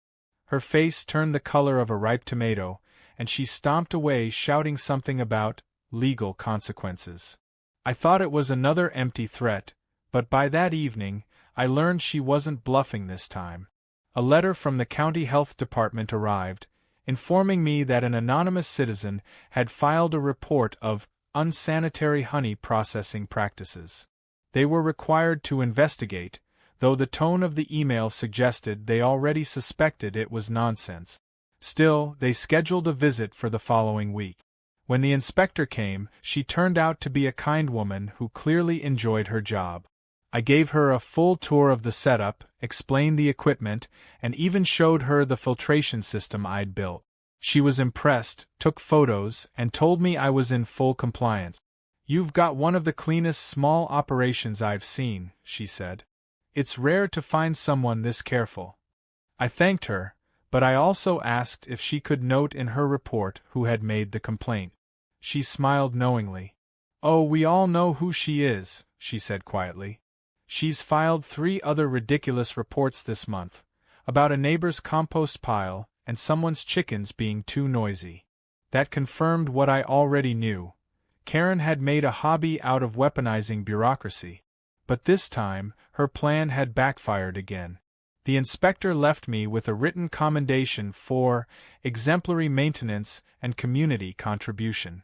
Her face turned the color of a ripe tomato, and she stomped away shouting something about legal consequences. I thought it was another empty threat, but by that evening, I learned she wasn't bluffing this time. A letter from the county health department arrived, informing me that an anonymous citizen had filed a report of unsanitary honey processing practices. They were required to investigate, though the tone of the email suggested they already suspected it was nonsense. Still, they scheduled a visit for the following week. When the inspector came, she turned out to be a kind woman who clearly enjoyed her job. I gave her a full tour of the setup, explained the equipment, and even showed her the filtration system I'd built. She was impressed, took photos, and told me I was in full compliance. "You've got one of the cleanest small operations I've seen," she said. "It's rare to find someone this careful." I thanked her, but I also asked if she could note in her report who had made the complaint. She smiled knowingly. "Oh, we all know who she is," she said quietly. "She's filed 3 other ridiculous reports this month, about a neighbor's compost pile and someone's chickens being too noisy." That confirmed what I already knew. Karen had made a hobby out of weaponizing bureaucracy. But this time, her plan had backfired again. The inspector left me with a written commendation for exemplary maintenance and community contribution.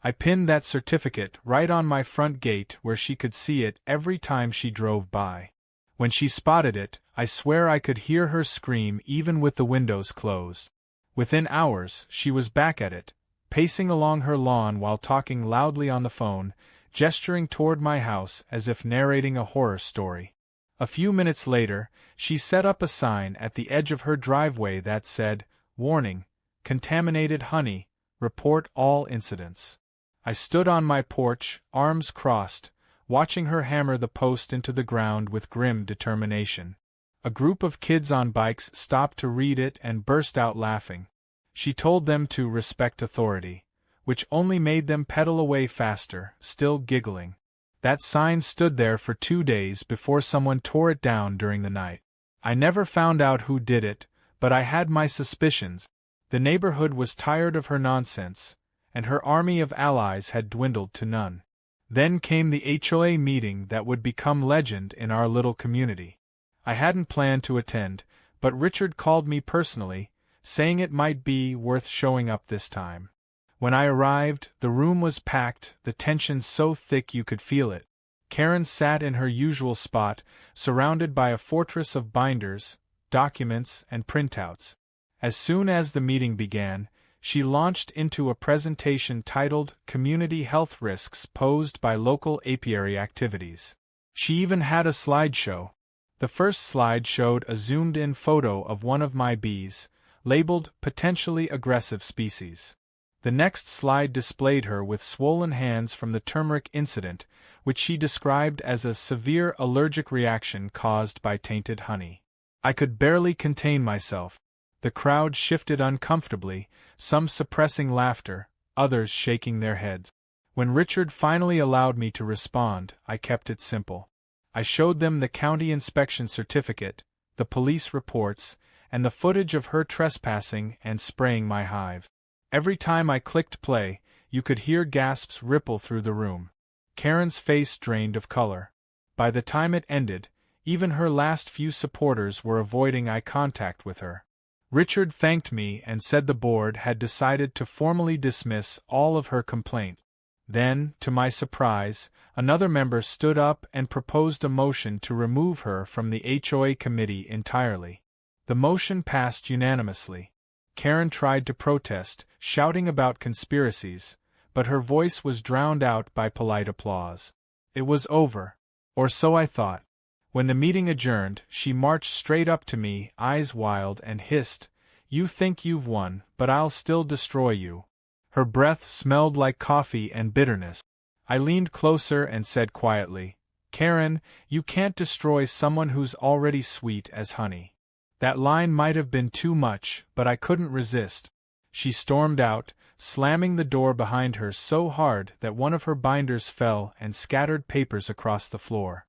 I pinned that certificate right on my front gate where she could see it every time she drove by. When she spotted it, I swear I could hear her scream even with the windows closed. Within hours, she was back at it, pacing along her lawn while talking loudly on the phone, gesturing toward my house as if narrating a horror story. A few minutes later, she set up a sign at the edge of her driveway that said, "Warning, contaminated honey, report all incidents." I stood on my porch, arms crossed, watching her hammer the post into the ground with grim determination. A group of kids on bikes stopped to read it and burst out laughing. She told them to respect authority, which only made them pedal away faster, still giggling. That sign stood there for 2 days before someone tore it down during the night. I never found out who did it, but I had my suspicions. The neighborhood was tired of her nonsense, and her army of allies had dwindled to none. Then came the HOA meeting that would become legend in our little community. I hadn't planned to attend, but Richard called me personally, saying it might be worth showing up this time. When I arrived, the room was packed, the tension so thick you could feel it. Karen sat in her usual spot, surrounded by a fortress of binders, documents, and printouts. As soon as the meeting began, she launched into a presentation titled Community Health Risks Posed by Local Apiary Activities. She even had a slideshow. The first slide showed a zoomed-in photo of one of my bees, labeled Potentially Aggressive Species. The next slide displayed her with swollen hands from the turmeric incident, which she described as a severe allergic reaction caused by tainted honey. I could barely contain myself. The crowd shifted uncomfortably, some suppressing laughter, others shaking their heads. When Richard finally allowed me to respond, I kept it simple. I showed them the county inspection certificate, the police reports, and the footage of her trespassing and spraying my hive. Every time I clicked play, you could hear gasps ripple through the room. Karen's face drained of color. By the time it ended, even her last few supporters were avoiding eye contact with her. Richard thanked me and said the board had decided to formally dismiss all of her complaints. Then, to my surprise, another member stood up and proposed a motion to remove her from the HOA committee entirely. The motion passed unanimously. Karen tried to protest, shouting about conspiracies, but her voice was drowned out by polite applause. It was over. Or so I thought. When the meeting adjourned, she marched straight up to me, eyes wild, and hissed, "You think you've won, but I'll still destroy you." Her breath smelled like coffee and bitterness. I leaned closer and said quietly, "Karen, you can't destroy someone who's already sweet as honey." That line might have been too much, but I couldn't resist. She stormed out, slamming the door behind her so hard that one of her binders fell and scattered papers across the floor.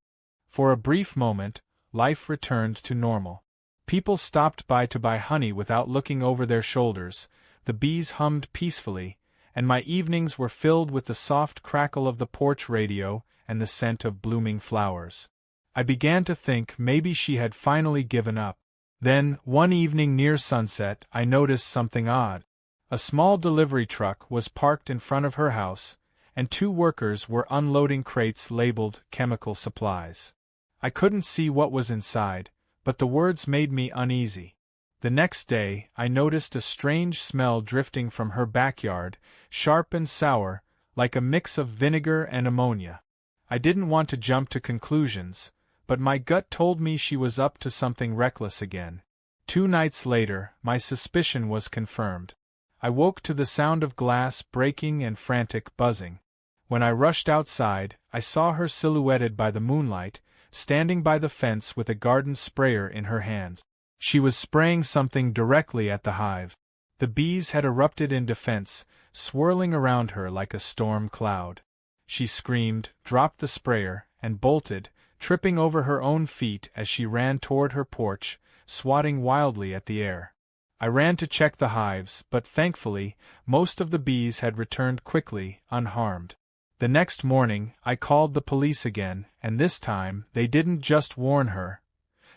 For a brief moment, life returned to normal. People stopped by to buy honey without looking over their shoulders, the bees hummed peacefully, and my evenings were filled with the soft crackle of the porch radio and the scent of blooming flowers. I began to think maybe she had finally given up. Then, one evening near sunset, I noticed something odd. A small delivery truck was parked in front of her house, and 2 workers were unloading crates labeled chemical supplies. I couldn't see what was inside, but the words made me uneasy. The next day, I noticed a strange smell drifting from her backyard, sharp and sour, like a mix of vinegar and ammonia. I didn't want to jump to conclusions, but my gut told me she was up to something reckless again. 2 nights later, my suspicion was confirmed. I woke to the sound of glass breaking and frantic buzzing. When I rushed outside, I saw her silhouetted by the moonlight, standing by the fence with a garden sprayer in her hand. She was spraying something directly at the hive. The bees had erupted in defense, swirling around her like a storm cloud. She screamed, dropped the sprayer, and bolted, tripping over her own feet as she ran toward her porch, swatting wildly at the air. I ran to check the hives, but thankfully, most of the bees had returned quickly, unharmed. The next morning, I called the police again, and this time, they didn't just warn her.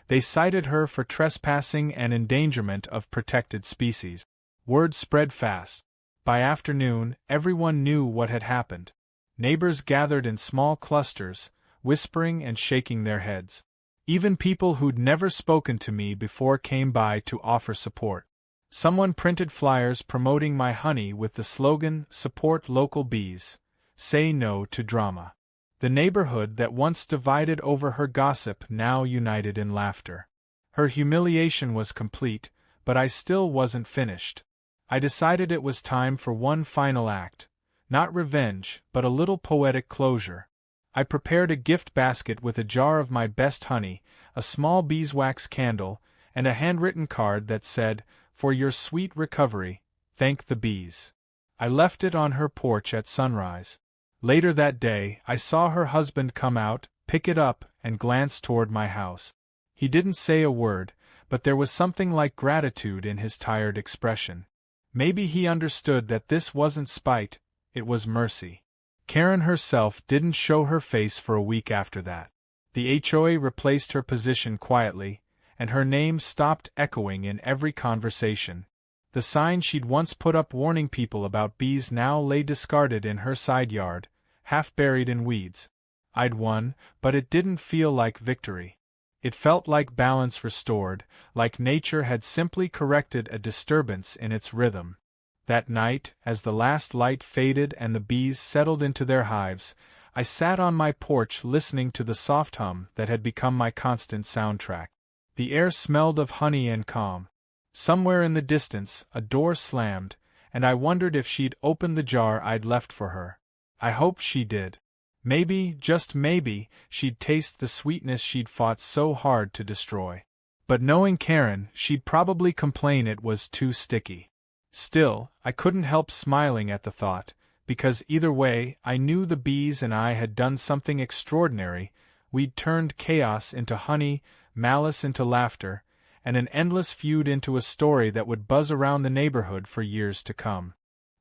They cited her for trespassing and endangerment of protected species. Word spread fast. By afternoon, everyone knew what had happened. Neighbors gathered in small clusters, whispering and shaking their heads. Even people who'd never spoken to me before came by to offer support. Someone printed flyers promoting my honey with the slogan, "Support local bees. Say no to drama." The neighborhood that once divided over her gossip now united in laughter. Her humiliation was complete, but I still wasn't finished. I decided it was time for one final act. Not revenge, but a little poetic closure. I prepared a gift basket with a jar of my best honey, a small beeswax candle, and a handwritten card that said, "For your sweet recovery, thank the bees." I left it on her porch at sunrise. Later that day, I saw her husband come out, pick it up, and glance toward my house. He didn't say a word, but there was something like gratitude in his tired expression. Maybe he understood that this wasn't spite, it was mercy. Karen herself didn't show her face for a week after that. The HOA replaced her position quietly, and her name stopped echoing in every conversation. The sign she'd once put up warning people about bees now lay discarded in her side yard, half buried in weeds. I'd won, but it didn't feel like victory. It felt like balance restored, like nature had simply corrected a disturbance in its rhythm. That night, as the last light faded and the bees settled into their hives, I sat on my porch listening to the soft hum that had become my constant soundtrack. The air smelled of honey and calm. Somewhere in the distance, a door slammed, and I wondered if she'd opened the jar I'd left for her. I hoped she did. Maybe, just maybe, she'd taste the sweetness she'd fought so hard to destroy. But knowing Karen, she'd probably complain it was too sticky. Still, I couldn't help smiling at the thought, because either way, I knew the bees and I had done something extraordinary. We'd turned chaos into honey, malice into laughter, and an endless feud into a story that would buzz around the neighborhood for years to come.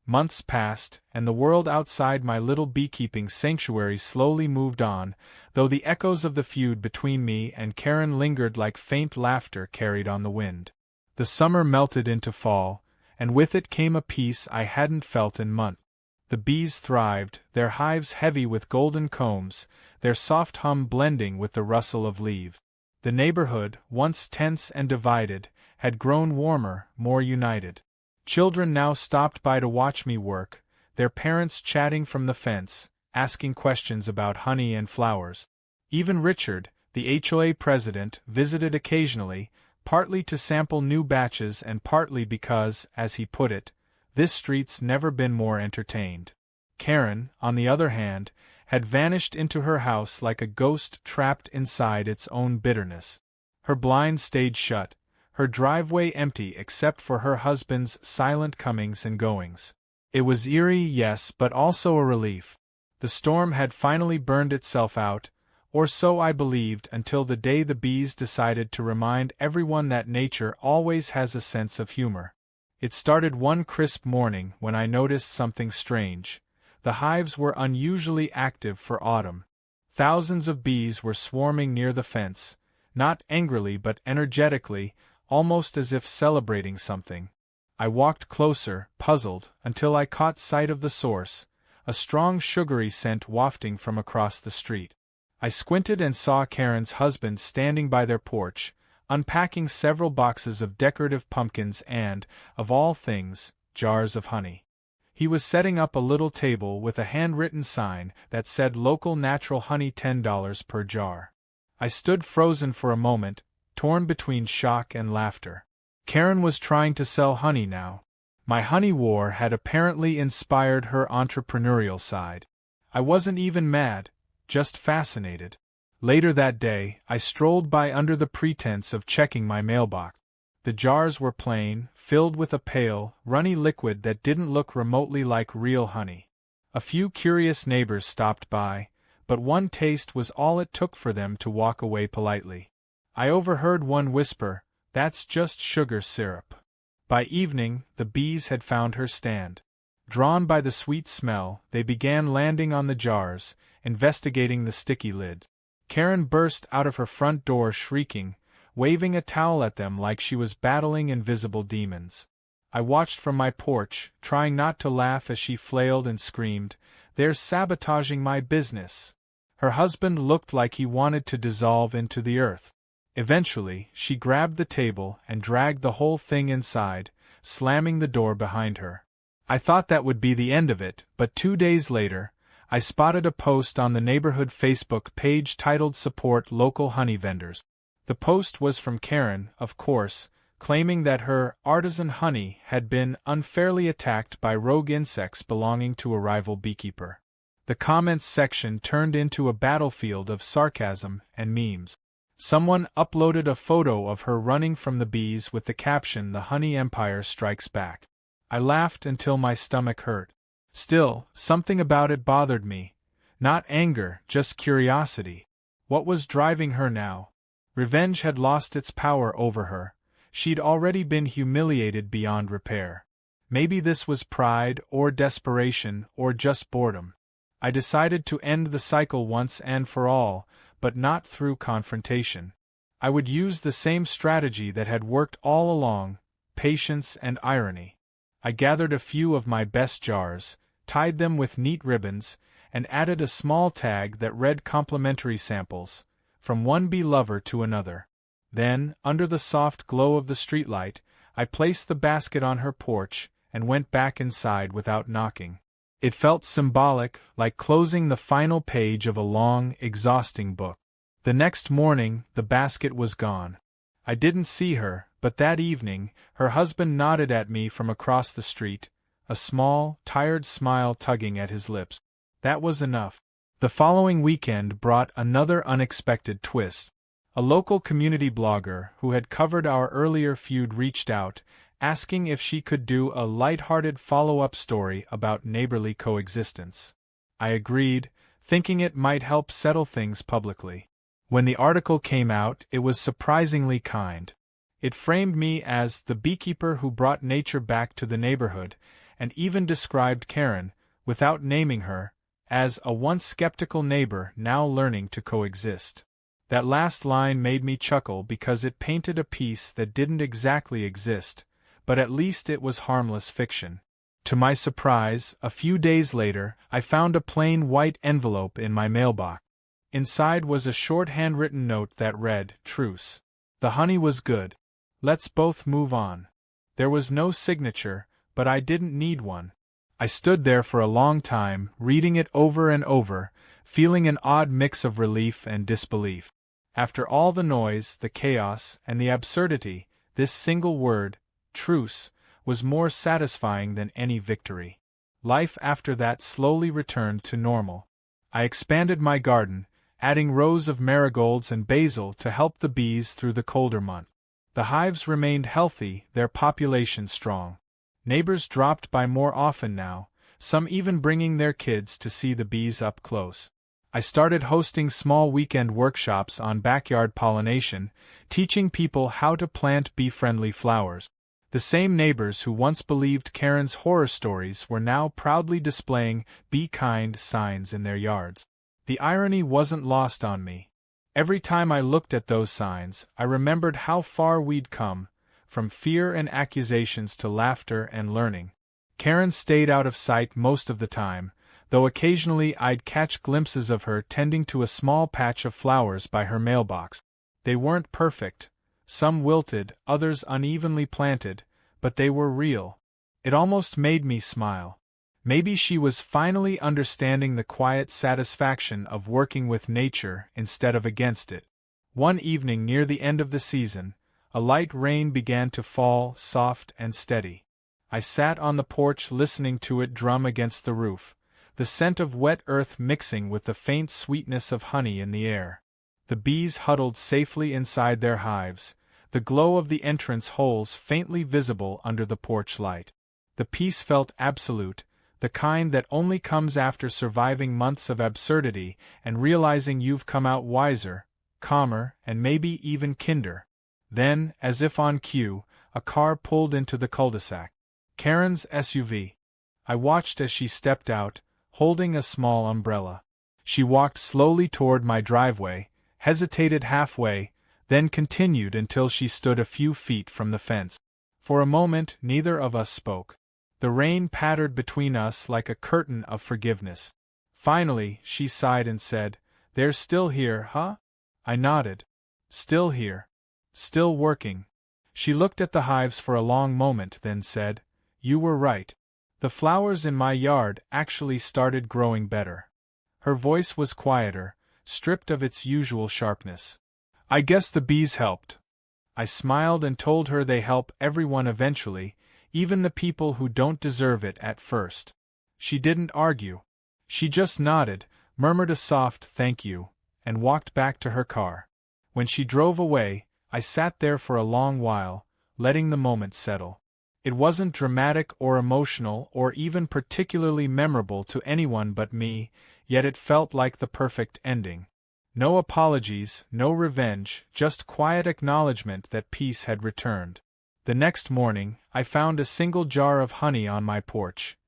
Months passed, and the world outside my little beekeeping sanctuary slowly moved on, though the echoes of the feud between me and Karen lingered like faint laughter carried on the wind. The summer melted into fall, and with it came a peace I hadn't felt in months. The bees thrived, their hives heavy with golden combs, their soft hum blending with the rustle of leaves. The neighborhood, once tense and divided, had grown warmer, more united. Children now stopped by to watch me work, their parents chatting from the fence, asking questions about honey and flowers. Even Richard, the HOA president, visited occasionally, partly to sample new batches and partly because, as he put it, this street's never been more entertained. Karen, on the other hand, had vanished into her house like a ghost trapped inside its own bitterness. Her blinds stayed shut, her driveway empty except for her husband's silent comings and goings. It was eerie, yes, but also a relief. The storm had finally burned itself out, or so I believed, until the day the bees decided to remind everyone that nature always has a sense of humor. It started one crisp morning when I noticed something strange. The hives were unusually active for autumn. Thousands of bees were swarming near the fence, not angrily but energetically, almost as if celebrating something. I walked closer, puzzled, until I caught sight of the source, a strong sugary scent wafting from across the street. I squinted and saw Karen's husband standing by their porch, unpacking several boxes of decorative pumpkins and, of all things, jars of honey. He was setting up a little table with a handwritten sign that said local natural honey $10 per jar. I stood frozen for a moment, torn between shock and laughter. Karen was trying to sell honey now. My honey war had apparently inspired her entrepreneurial side. I wasn't even mad, just fascinated. Later that day, I strolled by under the pretense of checking my mailbox. The jars were plain, filled with a pale, runny liquid that didn't look remotely like real honey. A few curious neighbors stopped by, but one taste was all it took for them to walk away politely. I overheard one whisper, "That's just sugar syrup." By evening, the bees had found her stand. Drawn by the sweet smell, they began landing on the jars, investigating the sticky lid. Karen burst out of her front door shrieking, waving a towel at them like she was battling invisible demons. I watched from my porch, trying not to laugh as she flailed and screamed, "They're sabotaging my business." Her husband looked like he wanted to dissolve into the earth. Eventually, she grabbed the table and dragged the whole thing inside, slamming the door behind her. I thought that would be the end of it, but 2 days later, I spotted a post on the neighborhood Facebook page titled "Support Local Honey Vendors." The post was from Karen, of course, claiming that her artisan honey had been unfairly attacked by rogue insects belonging to a rival beekeeper. The comments section turned into a battlefield of sarcasm and memes. Someone uploaded a photo of her running from the bees with the caption, "The Honey Empire Strikes Back." I laughed until my stomach hurt. Still, something about it bothered me. Not anger, just curiosity. What was driving her now? Revenge had lost its power over her. She'd already been humiliated beyond repair. Maybe this was pride, or desperation, or just boredom. I decided to end the cycle once and for all, but not through confrontation. I would use the same strategy that had worked all along: patience and irony. I gathered a few of my best jars, tied them with neat ribbons, and added a small tag that read "Complimentary samples, from one bee lover to another." Then, under the soft glow of the streetlight, I placed the basket on her porch and went back inside without knocking. It felt symbolic, like closing the final page of a long, exhausting book. The next morning, the basket was gone. I didn't see her, but that evening, her husband nodded at me from across the street, a small, tired smile tugging at his lips. That was enough. The following weekend brought another unexpected twist. A local community blogger who had covered our earlier feud reached out, asking if she could do a light-hearted follow-up story about neighborly coexistence. I agreed, thinking it might help settle things publicly. When the article came out, it was surprisingly kind. It framed me as the beekeeper who brought nature back to the neighborhood, and even described Karen, without naming her, as a once skeptical neighbor now learning to coexist. That last line made me chuckle because it painted a piece that didn't exactly exist, but at least it was harmless fiction. To my surprise, a few days later, I found a plain white envelope in my mailbox. Inside was a short handwritten note that read, "Truce. The honey was good. Let's both move on." There was no signature, but I didn't need one. I stood there for a long time, reading it over and over, feeling an odd mix of relief and disbelief. After all the noise, the chaos, and the absurdity, this single word, truce, was more satisfying than any victory. Life after that slowly returned to normal. I expanded my garden, adding rows of marigolds and basil to help the bees through the colder months. The hives remained healthy, their population strong. Neighbors dropped by more often now, some even bringing their kids to see the bees up close. I started hosting small weekend workshops on backyard pollination, teaching people how to plant bee-friendly flowers. The same neighbors who once believed Karen's horror stories were now proudly displaying "Be Kind" signs in their yards. The irony wasn't lost on me. Every time I looked at those signs, I remembered how far we'd come, from fear and accusations to laughter and learning. Karen stayed out of sight most of the time, though occasionally I'd catch glimpses of her tending to a small patch of flowers by her mailbox. They weren't perfect, some wilted, others unevenly planted, but they were real. It almost made me smile. Maybe she was finally understanding the quiet satisfaction of working with nature instead of against it. One evening near the end of the season, a light rain began to fall, soft and steady. I sat on the porch listening to it drum against the roof, the scent of wet earth mixing with the faint sweetness of honey in the air. The bees huddled safely inside their hives, the glow of the entrance holes faintly visible under the porch light. The peace felt absolute, the kind that only comes after surviving months of absurdity and realizing you've come out wiser, calmer, and maybe even kinder. Then, as if on cue, a car pulled into the cul-de-sac. Karen's SUV. I watched as she stepped out, holding a small umbrella. She walked slowly toward my driveway, hesitated halfway, then continued until she stood a few feet from the fence. For a moment, neither of us spoke. The rain pattered between us like a curtain of forgiveness. Finally, she sighed and said, "They're still here, huh?" I nodded. "Still here. Still working." She looked at the hives for a long moment, then said, "You were right. The flowers in my yard actually started growing better." Her voice was quieter, stripped of its usual sharpness. "I guess the bees helped." I smiled and told her they help everyone eventually, even the people who don't deserve it at first. She didn't argue. She just nodded, murmured a soft "thank you," and walked back to her car. When she drove away, I sat there for a long while, letting the moment settle. It wasn't dramatic or emotional or even particularly memorable to anyone but me, yet it felt like the perfect ending. No apologies, no revenge, just quiet acknowledgement that peace had returned. The next morning, I found a single jar of honey on my porch.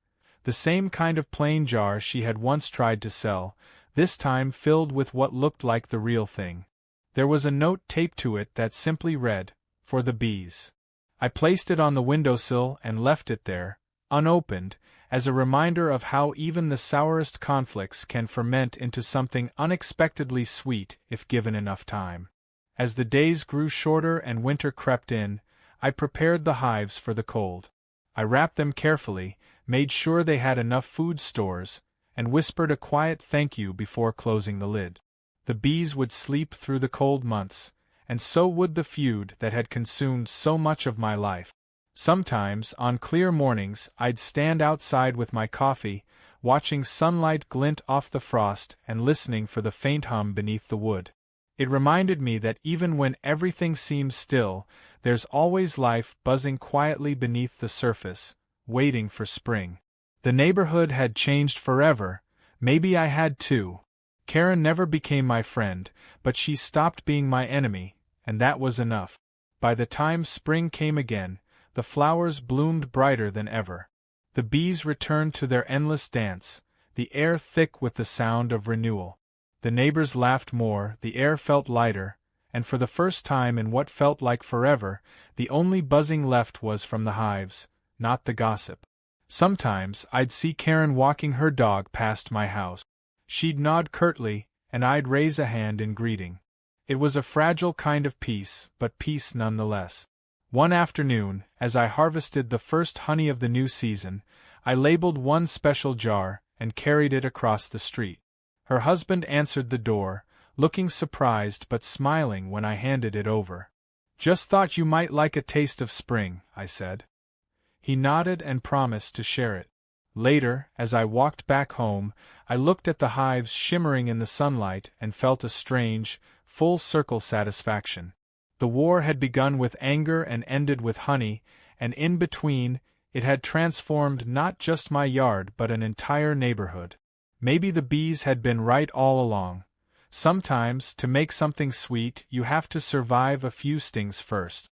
The same kind of plain jar she had once tried to sell, this time filled with what looked like the real thing. There was a note taped to it that simply read, "For the bees." I placed it on the windowsill and left it there, unopened, as a reminder of how even the sourest conflicts can ferment into something unexpectedly sweet if given enough time. As the days grew shorter and winter crept in, I prepared the hives for the cold. I wrapped them carefully, made sure they had enough food stores, and whispered a quiet thank you before closing the lid. The bees would sleep through the cold months, and so would the feud that had consumed so much of my life. Sometimes, on clear mornings, I'd stand outside with my coffee, watching sunlight glint off the frost and listening for the faint hum beneath the wood. It reminded me that even when everything seems still, there's always life buzzing quietly beneath the surface, waiting for spring. The neighborhood had changed forever, maybe I had too. Karen never became my friend, but she stopped being my enemy, and that was enough. By the time spring came again, the flowers bloomed brighter than ever. The bees returned to their endless dance, the air thick with the sound of renewal. The neighbors laughed more, the air felt lighter, and for the first time in what felt like forever, the only buzzing left was from the hives, not the gossip. Sometimes I'd see Karen walking her dog past my house. She'd nod curtly, and I'd raise a hand in greeting. It was a fragile kind of peace, but peace nonetheless. One afternoon, as I harvested the first honey of the new season, I labeled one special jar and carried it across the street. Her husband answered the door, looking surprised but smiling when I handed it over. "Just thought you might like a taste of spring," I said. He nodded and promised to share it. Later, as I walked back home, I looked at the hives shimmering in the sunlight and felt a strange, full-circle satisfaction. The war had begun with anger and ended with honey, and in between, it had transformed not just my yard but an entire neighborhood. Maybe the bees had been right all along. Sometimes, to make something sweet, you have to survive a few stings first.